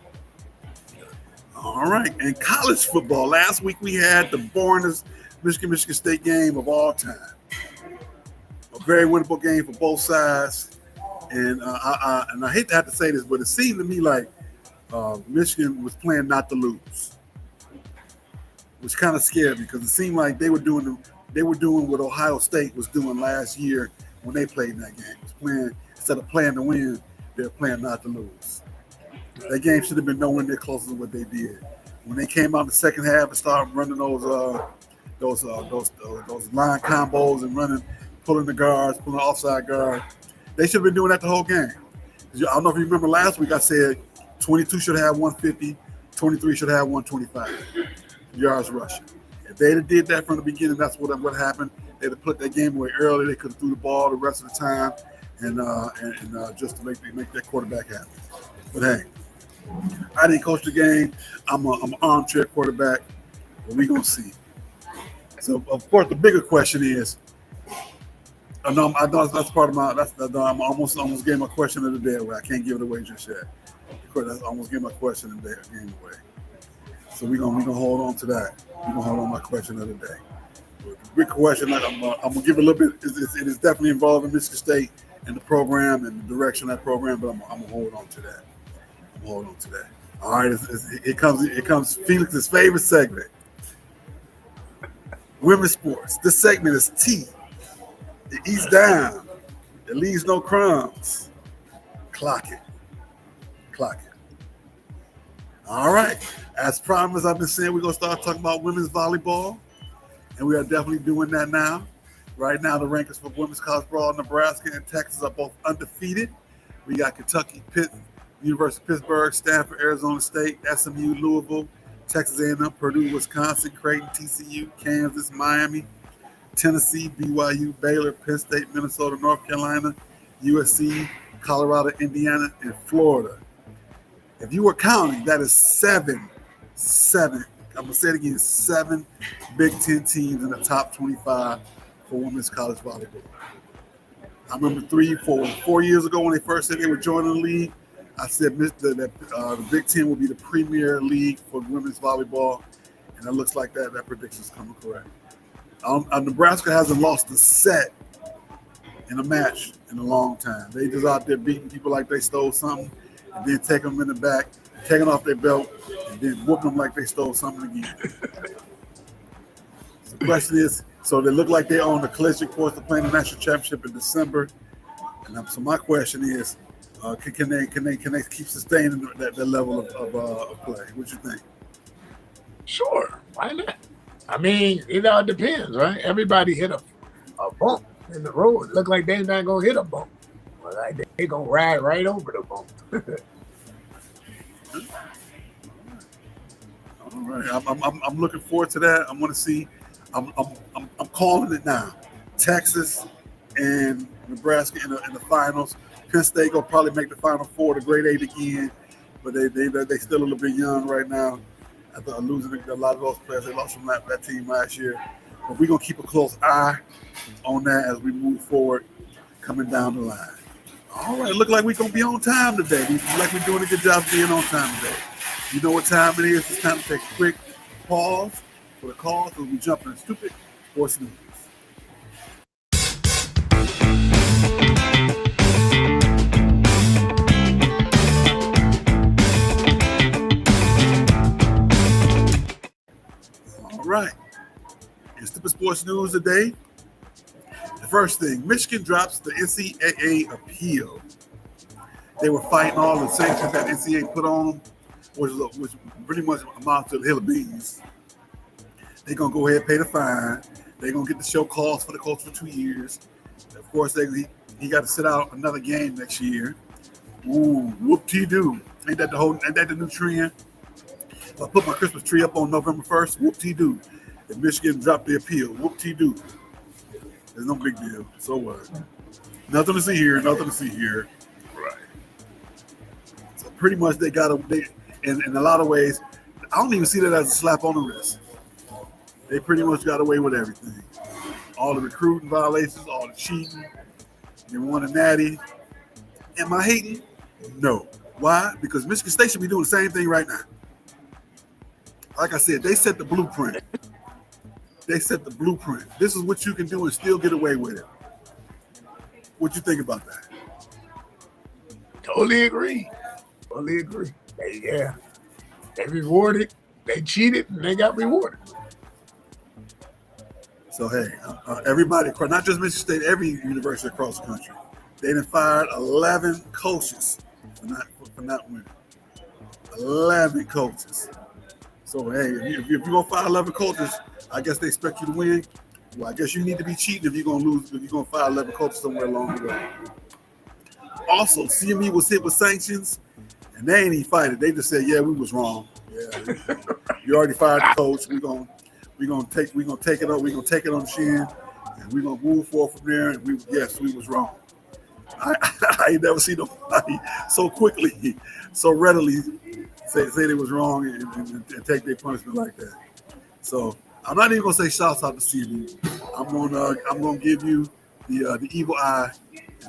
A: All right. And college football. Last week we had the boringest Michigan State game of all time. A very winnable game for both sides. And I hate to have to say this, but it seemed to me like Michigan was playing not to lose, which kind of scared me because it seemed like they were doing what Ohio State was doing last year when they played in that game. It was playing, instead of playing to win, they were playing not to lose. That game should have been nowhere near closer to what they did. When they came out in the second half and started running those line combos and pulling the guards, pulling the offside guard, they should have been doing that the whole game. I don't know if you remember last week I said 22 should have 150, 23 should have 125 yards rushing. If they'd have did that from the beginning, that's what happened. They'd have put that game away early. They could have threw the ball the rest of the time and just to make that quarterback happy. But hey, I didn't coach the game. I'm an armchair quarterback, but we're gonna see. So of course the bigger question is, I know that's part of my. I'm almost gave my question of the day away. I can't give it away just yet. I almost gave my question of the game away. So we're gonna hold on to that. We're gonna hold on my question of the day. But the big question, I'm gonna give a little bit. It is definitely involving Michigan State and the program and the direction of that program. But I'm gonna hold on to that. Hold on to that. All right, it comes Felix's favorite segment, women's sports. This segment is T. It eats down. It leaves no crumbs. Clock it. All right. As promised, I've been saying we're gonna start talking about women's volleyball, and we are definitely doing that now. Right now, the rankings for women's college ball, Nebraska and Texas are both undefeated. We got Kentucky, Pitt, University of Pittsburgh, Stanford, Arizona State, SMU, Louisville, Texas A&M, Purdue, Wisconsin, Creighton, TCU, Kansas, Miami, Tennessee, BYU, Baylor, Penn State, Minnesota, North Carolina, USC, Colorado, Indiana, and Florida. If you were counting, that is seven. I'm going to say it again, 7 Big Ten teams in the top 25 for women's college volleyball. I remember 4 years ago when they first said they were joining the league, I said that the Big Ten will be the premier league for women's volleyball, and it looks like that prediction is coming correct. Nebraska hasn't lost a set in a match in a long time. They just out there beating people like they stole something, and then taking them in the back, taking off their belt, and then whooping them like they stole something again. So the question is, so they look like they're on the collision course to playing the national championship in December. And so my question is, can they keep sustaining that level of play? What you think?
B: Sure, why not? I mean, it all depends, right? Everybody hit a bump in the road. Look like they're not gonna hit a bump. Well, like they gonna ride right over the bump.
A: All right, I'm looking forward to that. I'm gonna see. I'm calling it now. Texas and Nebraska in the finals. Penn State gonna probably make the Final Four, the Grade 8 again, but they still a little bit young right now. After losing a lot of those players, they lost from that team last year. But we're gonna keep a close eye on that as we move forward, coming down the line. All right, look like we're gonna be on time today. We look like we're doing a good job being on time today. You know what time it is? It's time to take a quick pause for the call, so we jump into Stoopid Sports News. All right. In Stoopid Sports News today, the First thing, Michigan drops the NCAA appeal. They were fighting all the sanctions that NCAA put on them, which pretty much amounts to the hill of beans. They're going to go ahead and pay the fine. They're going to get the show cause for the coach for 2 years. Of course, he got to sit out another game next year. Ooh, whoop-de-doo. Ain't that the new trend? If I put my Christmas tree up on November 1st, whoop-de-doo. If Michigan dropped the appeal, whoop-de-doo. There's no big deal. So what? Nothing to see here, nothing to see here.
B: Right.
A: So pretty much in a lot of ways, I don't even see that as a slap on the wrist. They pretty much got away with everything. All the recruiting violations, all the cheating. They won a natty. Am I hating? No. Why? Because Michigan State should be doing the same thing right now. Like I said, they set the blueprint. This is what you can do and still get away with it. What you think about that?
B: Totally agree. They rewarded. They cheated and they got rewarded.
A: So, hey, everybody, not just Michigan State, every university across the country, they done fired 11 coaches for not winning. 11 coaches. So, hey, if you're going to fire 11 coaches, I guess they expect you to win. Well, I guess you need to be cheating if you're going to lose, if you're going to fire 11 coaches somewhere along the way. Also, CME was hit with sanctions, and they ain't even fight it. They just said, yeah, we was wrong. Yeah, you already fired the coach. We're gonna take it on. We're gonna take it on the chin, and we're gonna move forward from there. And we was wrong. I ain't never seen nobody so quickly, so readily say they was wrong and take their punishment like that. So I'm not even gonna say shouts out to CB. I'm gonna give you the evil eye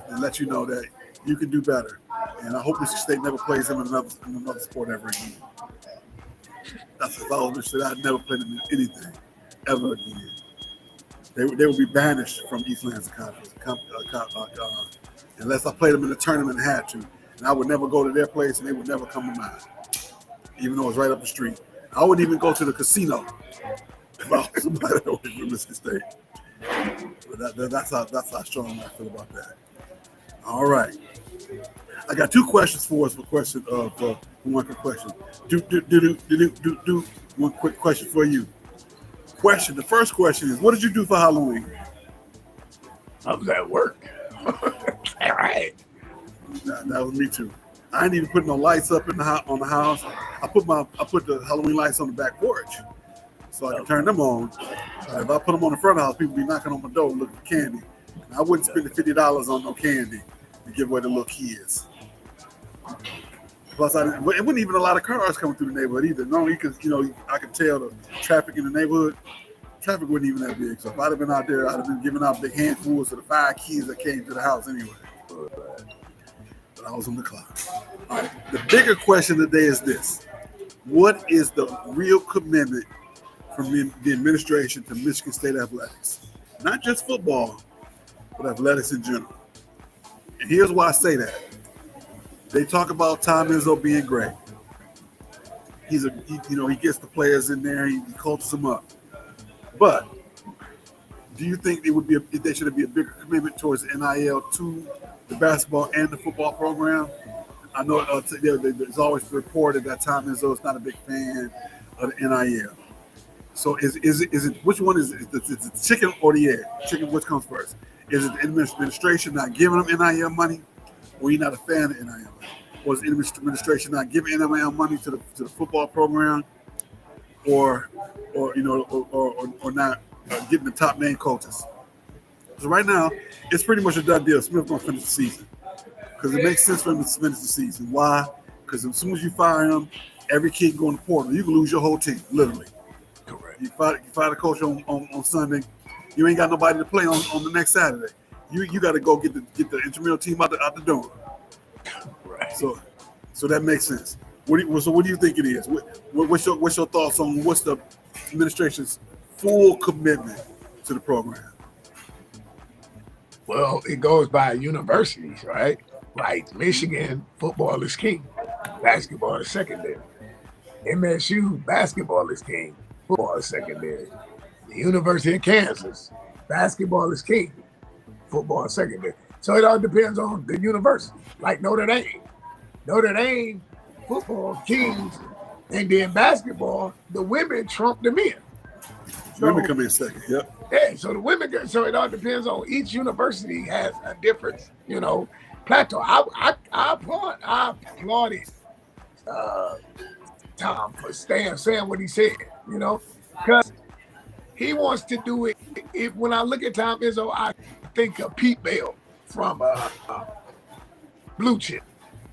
A: and let you know that you can do better. And I hope Michigan State never plays them in another sport ever again. That's if I was Michigan State, I'd never play them in anything ever again. They would be banished from East Lansing Conference unless I played them in a tournament and had to. And I would never go to their place and they would never come to mine, even though it's right up the street. I wouldn't even go to the casino if I was somebody that was from Michigan State. But that's how strong I feel about that. All right. I got two questions for us. One quick question. One quick question for you. The first question is, what did you do for Halloween?
B: I was at work. All right.
A: That was me too. I ain't even put no lights up on the house. I put the Halloween lights on the back porch, so I can turn them on. If I put them on the front of the house, people be knocking on my door looking for candy. And I wouldn't spend the $50 on no candy to give away to little kids. Plus, it wasn't even a lot of cars coming through the neighborhood either. No, because I could tell the traffic in the neighborhood. Traffic wasn't even that big. So if I'd have been out there, I'd have been giving out big handfuls to the 5 kids that came to the house anyway. But I was on the clock. All right. The bigger question today is this: what is the real commitment from the administration to Michigan State athletics? Not just football, but athletics in general. And here's why I say that. They talk about Tom Izzo being great. He gets the players in there. He coaches them up. But do you think there should be a bigger commitment towards NIL to the basketball and the football program? I know there's always reported that Tom Izzo is not a big fan of the NIL. So is it which one is it? Is it the chicken or the egg? Chicken, which comes first? Is it the administration not giving them NIL money, or you're not a fan of NIL money? Or is the administration not giving NIL money to the football program, or not getting the top name coaches? So right now, it's pretty much a done deal. Smith's going to finish the season because it makes sense for him to finish the season. Why? Because as soon as you fire him, every kid can go in the portal. You can lose your whole team, literally.
B: Correct.
A: You fire the coach on Sunday, you ain't got nobody to play on the next Saturday. You got to go get the intramural team out the door.
B: Right.
A: So that makes sense. What do you think it is? What's your thoughts on what's the administration's full commitment to the program?
B: Well, it goes by universities, right? Like Michigan, football is king. Basketball is secondary. MSU, basketball is king. Football is secondary. The University of Kansas, basketball is king. football secondary. So it all depends on the university. Like Notre Dame. Notre Dame football kings, and then basketball, the women trump the men. So,
A: women come in second. Yep.
B: Yeah, so the women. So it all depends on each university has a different, plateau. I applauded Tom for saying what he said, because he wants to do it. When I look at Tom Izzo, I think of Pete Bell from Blue Chip.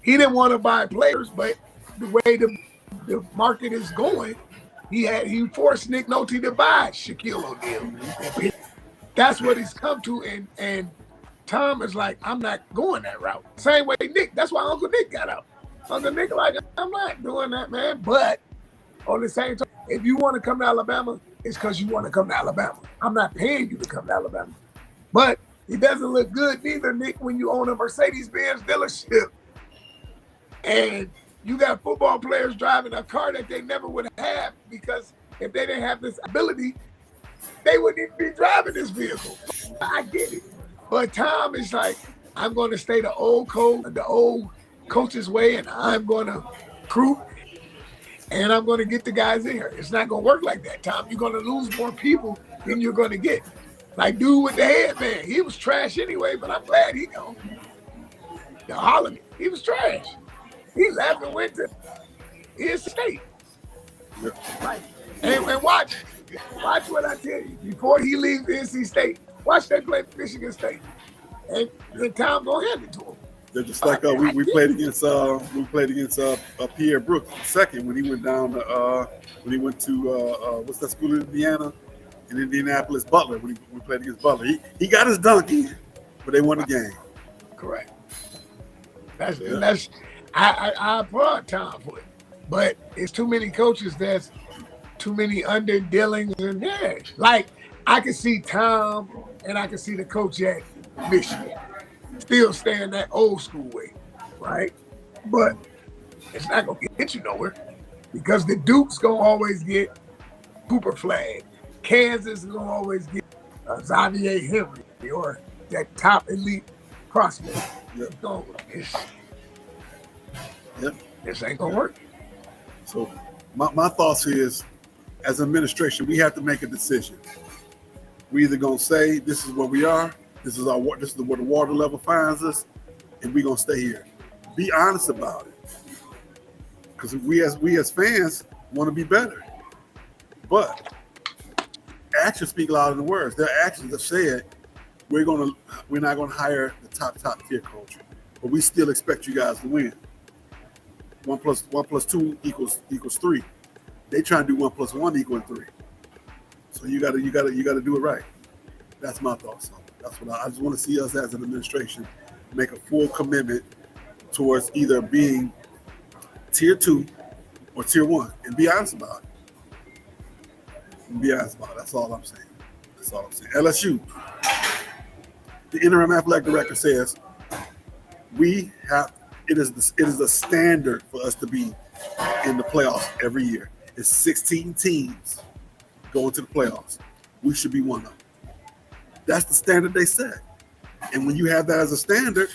B: He didn't want to buy players, but the way the market is going, he forced Nick Nolte to buy Shaquille O'Neal. That's what he's come to, and Tom is like, I'm not going that route. Same way Nick. That's why Uncle Nick got out. Uncle Nick like, I'm not doing that, man. But on the same time, if you want to come to Alabama, it's because you want to come to Alabama. I'm not paying you to come to Alabama. But it doesn't look good neither, Nick, when you own a Mercedes-Benz dealership and you got football players driving a car that they never would have, because if they didn't have this ability, they wouldn't even be driving this vehicle. I get it. But Tom is like, I'm going to stay the old coach's way, and I'm going to recruit, and I'm going to get the guys in here. It's not going to work like that, Tom. You're going to lose more people than you're going to get. Like dude with the head, man, he was trash anyway, but I'm glad he gone. The Holland, he was trash. He left and went to his state.
A: Yep.
B: Like, and watch what I tell you. Before he leaves NC State, watch they play Michigan State, and Tom gonna hand it to him.
A: They're just like we played against Pierre Brooks second when he went down to what's that school in Indiana, in Indianapolis, Butler, when we played against Butler. He got his dunk in, but they won the game.
B: Correct. That's I applaud Tom for it, but it's too many coaches. That's too many underdealings, and like I can see Tom and I can see the coach at Michigan still staying that old school way, right? But it's not gonna get you nowhere, because the Duke's gonna always get Cooper Flag. Kansas is gonna always get Xavier Henry or that top elite prospect.
A: Yep.
B: So
A: Yep.
B: This ain't gonna work.
A: So my thoughts is, as an administration, we have to make a decision. We either gonna say this is where we are, this is where the water level finds us, and we're gonna stay here. Be honest about it, because we as fans want to be better, but actions speak louder than words. Their actions have said we're not gonna hire the top tier coach, but we still expect you guys to win. 1 + 2 equals 3. They try to do 1 + 1 = 3. So you gotta do it right. That's my thoughts on it. That's what I just want to see us as an administration make a full commitment towards either being tier 2 or tier 1, and be honest about it. That's all I'm saying. LSU, the interim athletic director says it is the standard for us to be in the playoffs every year. It's 16 teams going to the playoffs. We should be one of them. That's the standard they set. And when you have that as a standard,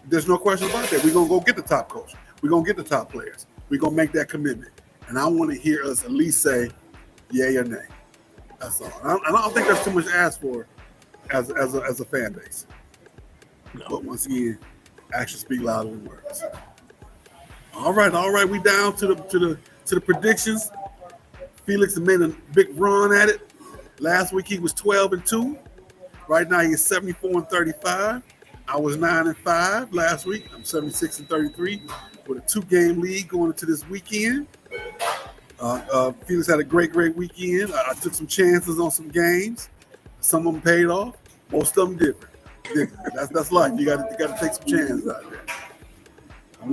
A: there's no question about that. We're going to go get the top coach. We're going to get the top players. We're going to make that commitment. And I want to hear us at least say yay or nay. That's all. I don't think that's too much to ask for as a fan base. No. But once again, actions speak louder than words. All right. We down to the predictions. Felix made a big run at it. Last week he was 12-2. Right now he's 74-35. I was 9-5 last week. I'm 76-33 with a 2-game lead going into this weekend. Felix had a great weekend. I took some chances on some games. Some of them paid off. Most of them didn't. That's life. You got to take some chances out there. I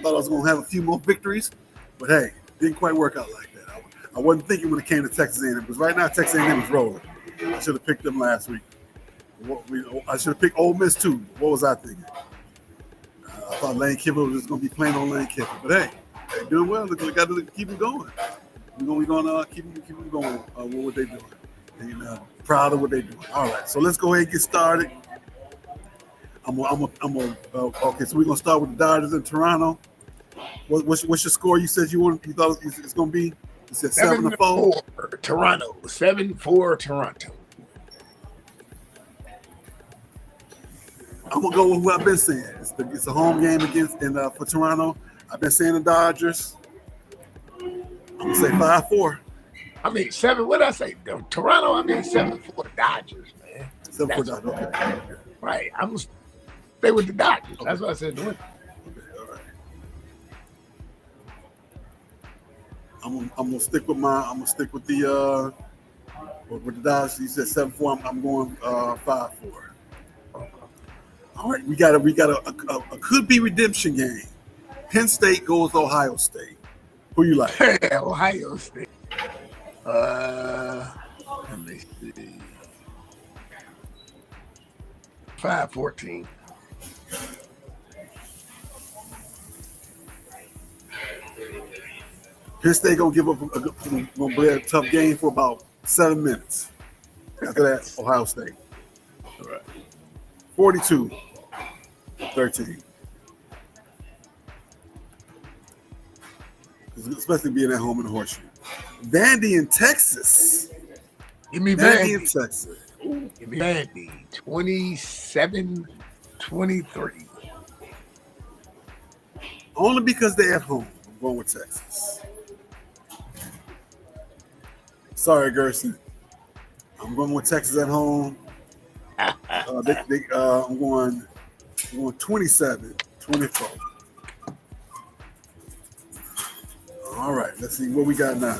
A: thought I was going to have a few more victories, but hey, didn't quite work out like that. I wasn't thinking when it came to Texas A&M, because right now Texas A&M is rolling. I should have picked them last week. I should have picked Ole Miss too. What was I thinking? I thought Lane Kiffin was just going to be playing on Lane Kiffin, but hey, they're doing well. We got to keep them going. We're going to keep them going. What were they doing? and proud of what they're doing. All right, so let's go ahead and get started. Okay, so we're gonna start with the Dodgers in Toronto. What's your score? You said you thought it's gonna be. You said 7-4.
B: Toronto. 7-4 Toronto.
A: I'm gonna go with what I've been saying. It's a home game for Toronto. I've been saying the Dodgers. I'm gonna say 5-4.
B: I mean 7. What did I say? Toronto. I mean 7-4 Dodgers, man.
A: 7-4 Dodgers. Okay.
B: Right. I'm gonna stay with the Dodgers. Okay. That's what I said.
A: Okay. All right. I'm gonna stick with the Dodgers. You said 7-4. I'm going 5-4. All right, we got a could be redemption game. Penn State goes to Ohio State. Who you like?
B: Ohio State. Let me see. 5-14.
A: Penn State gonna give up gonna play a tough game for about 7 minutes. After that, Ohio State. All right. 42-13. Especially being at home in the horseshoe. Vandy in Texas.
B: Give me
A: Vandy in Texas.
B: Give me Vandy. 27-23.
A: Only because they're at home. I'm going with Texas. Sorry, Gerson. I'm going with Texas at home. I'm going 27-24. All right, let's see what we got now.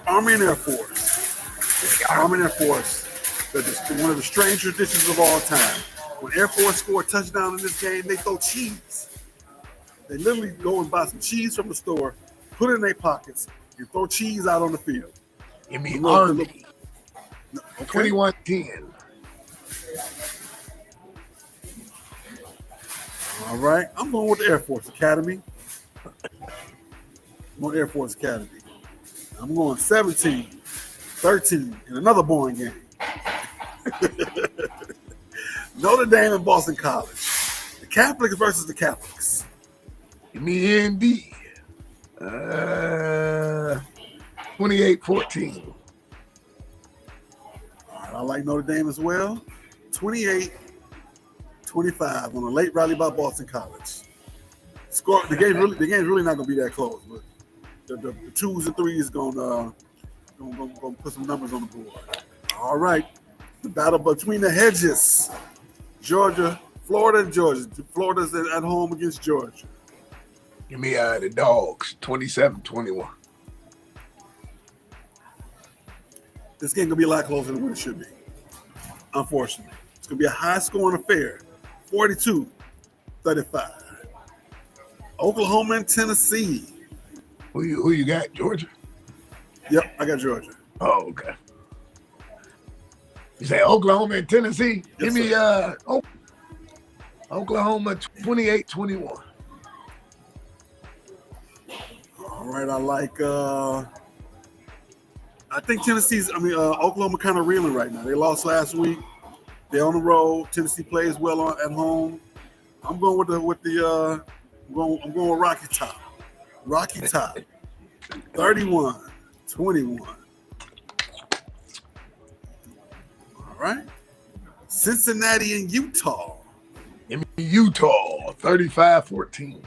A: Army and Air Force. Army and Air Force. That's one of the strange traditions of all time. When Air Force score a touchdown in this game, they throw cheese. They literally go and buy some cheese from the store, put it in their pockets, and throw cheese out on the field.
B: Give me Army. 21-10.
A: All right, I'm going with the Air Force Academy. I'm on Air Force Academy. I'm going 17-13 in another boring game. Notre Dame and Boston College. The Catholics versus the Catholics.
B: Give me ND. 28-14.
A: All right, I like Notre Dame as well. 28-25 on a late rally by Boston College. The game's really not gonna be that close, but the twos and threes gonna put some numbers on the board. All right, the battle between the hedges. Florida and Georgia. Florida's at home against Georgia.
B: Give me the Dogs. 27-21.
A: This game gonna be a lot closer than what it should be. Unfortunately, it's gonna be a high-scoring affair. 42-35. Oklahoma and Tennessee.
B: Who you got? Georgia?
A: Yep, I got Georgia.
B: Oh, okay. You say Oklahoma and Tennessee?
A: Yes,
B: give me Oklahoma 28-21.
A: All right, I like I think Oklahoma kind of reeling right now. They lost last week. They're on the road. Tennessee plays well at home. I'm going with I'm going with Rocky Top. Rocky Top. 31-21. All right. Cincinnati and Utah.
B: Give me Utah 35-14.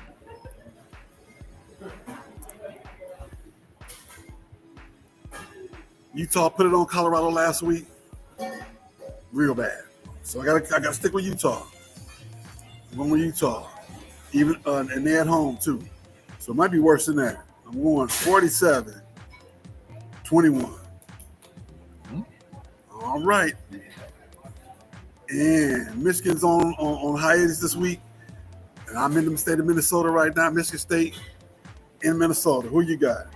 A: Utah put it on Colorado last week. Real bad. So I gotta stick with Utah. I'm going with Utah. Even and they're at home too. So it might be worse than that. I'm going 47-21. All right. And Michigan's on hiatus this week. And I'm in the state of Minnesota right now. Michigan State in Minnesota. Who you got?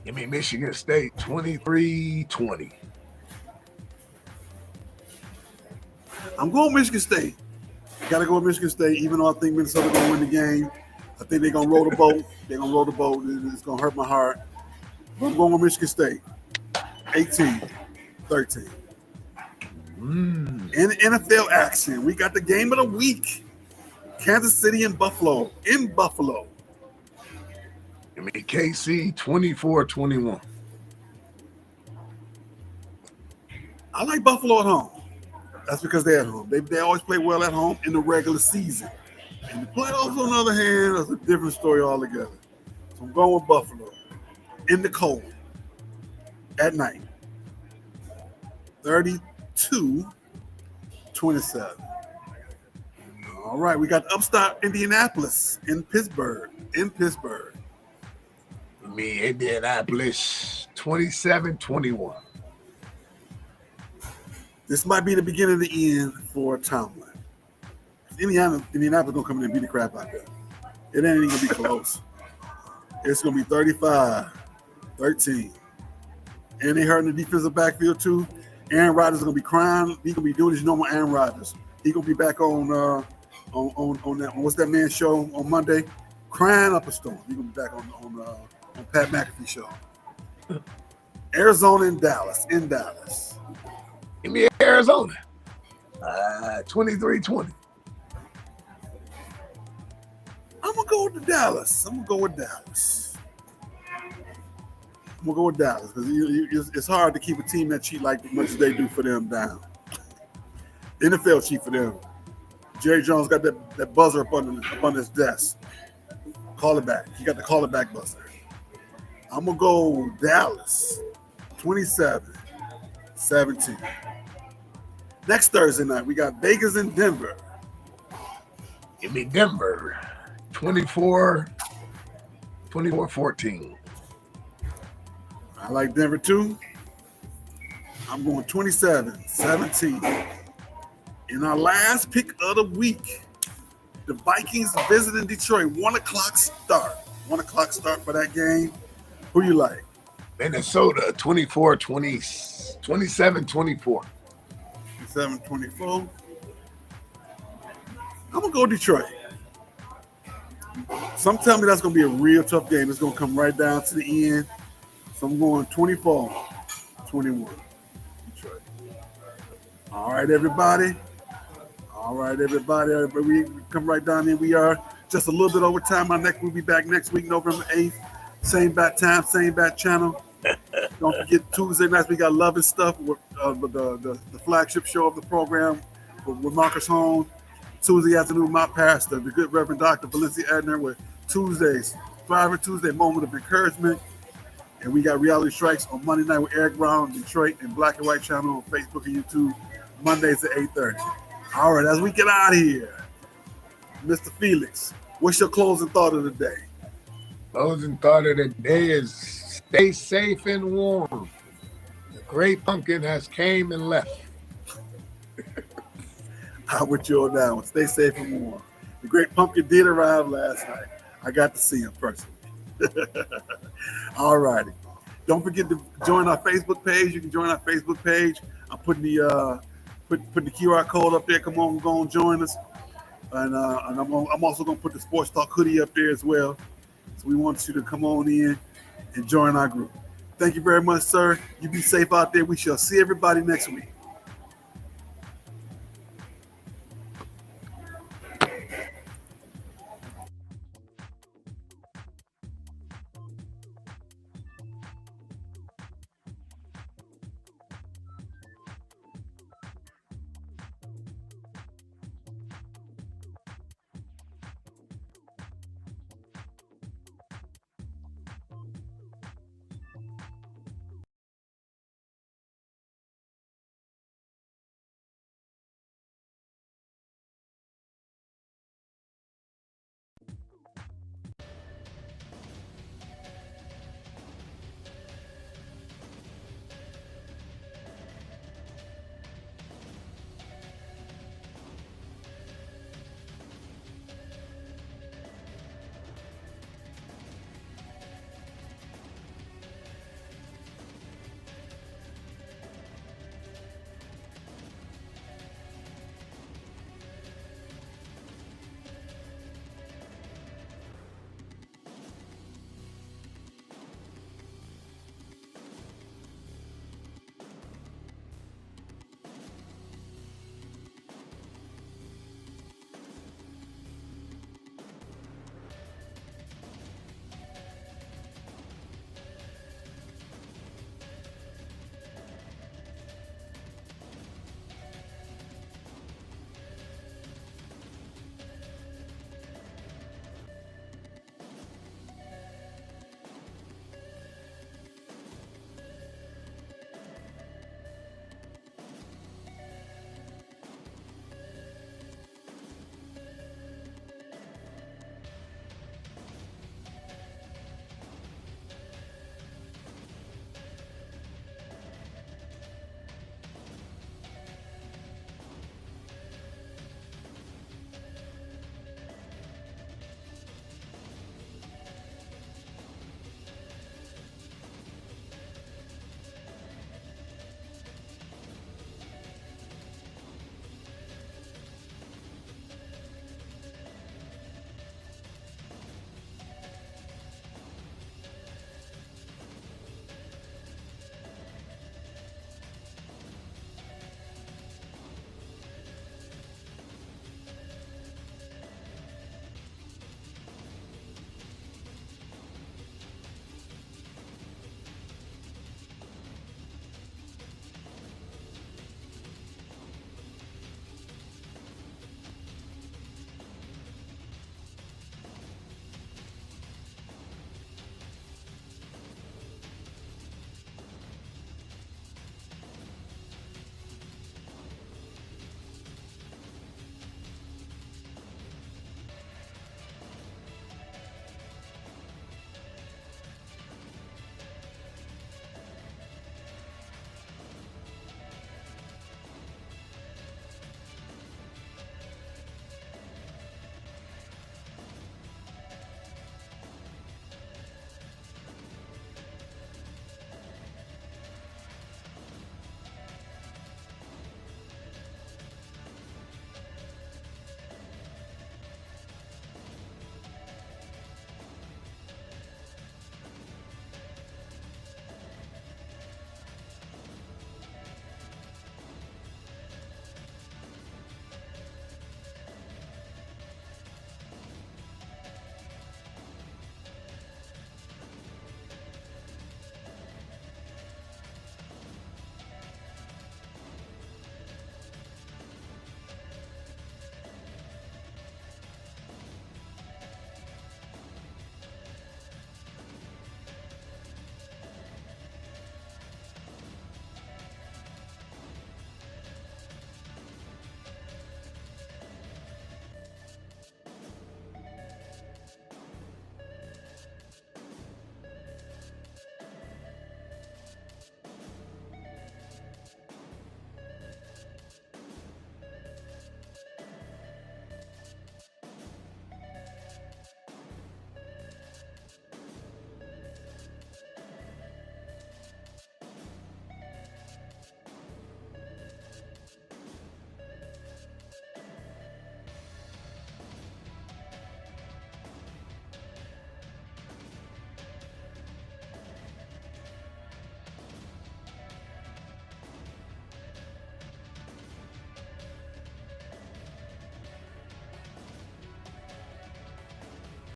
B: Give me Michigan State 23-20.
A: I'm going Michigan State. Got to go with Michigan State, even though I think Minnesota going to win the game. I think they're going to roll the boat. They're going to roll the boat. It's going to hurt my heart. But I'm going with Michigan State. 18. 13.
B: Mm.
A: In NFL action, we got the game of the week. Kansas City and Buffalo. In Buffalo.
B: I mean, KC 24-21.
A: I like Buffalo at home. That's because they're at home. They always play well at home in the regular season. And the playoffs, on the other hand, is a different story altogether. So I'm going with Buffalo. In the cold. At night. 32-27. All right, we got upstart Indianapolis in Pittsburgh. In Pittsburgh.
B: I mean, Indianapolis 27-21.
A: This might be the beginning of the end for Tomlin. Indianapolis gonna come in and beat the crap out there. It ain't even gonna be close. It's gonna be 35-13. And they hurt in the defensive backfield too. Aaron Rodgers is gonna be crying. He's gonna be doing his normal Aaron Rodgers. He's gonna be back on that what's that man's show on Monday? Crying up a storm. He's gonna be back on Pat McAfee show. Arizona and Dallas. In Dallas.
B: Give me Arizona. 23-20.
A: I'm gonna go with Dallas. Because it's hard to keep a team that cheat like much as they do for them down. NFL cheat for them. Jerry Jones got that buzzer up on his desk. Call it back. He got the call it back buzzer. I'm gonna go Dallas, 27-17. Next Thursday night, we got Vegas and Denver.
B: Give me Denver 24-14.
A: I like Denver too. I'm going 27-17. In our last pick of the week, the Vikings visiting Detroit. 1 o'clock start. 1 o'clock start for that game. Who you like?
B: Minnesota 27-24.
A: 27-24. I'm going to go Detroit. Some tell me that's going to be a real tough game. It's going to come right down to the end. So I'm going 24-21. Detroit. All right, everybody. We come right down here. We are just a little bit over time. We'll be back next week, November 8th. Same bat time, same bat channel. Don't forget Tuesday nights we got Love and Stuff with the flagship show of the program with Marcus Holmes. Tuesday afternoon, my pastor, the good Reverend Dr. Valencia Edner, with Tuesdays, Thriving Tuesday, Moment of Encouragement. And we got Reality Strikes on Monday night with Eric Brown, Detroit, and Black and White channel on Facebook and YouTube, Mondays at 8:30. All right, as we get out of here, Mr. Felix, what's your closing thought of the day?
B: Closing thought of the day is stay safe and warm. The great pumpkin has came and left.
A: I'm with you on that one. Stay safe and warm. The great pumpkin did arrive last night. I got to see him personally. All righty. Don't forget to join our Facebook page. You can join our Facebook page. I'm putting the put the QR code up there. Come on, go and join us. And I'm also going to put the Sports Talk hoodie up there as well. So we want you to come on in and join our group. Thank you very much, sir. You be safe out there. We shall see everybody next week.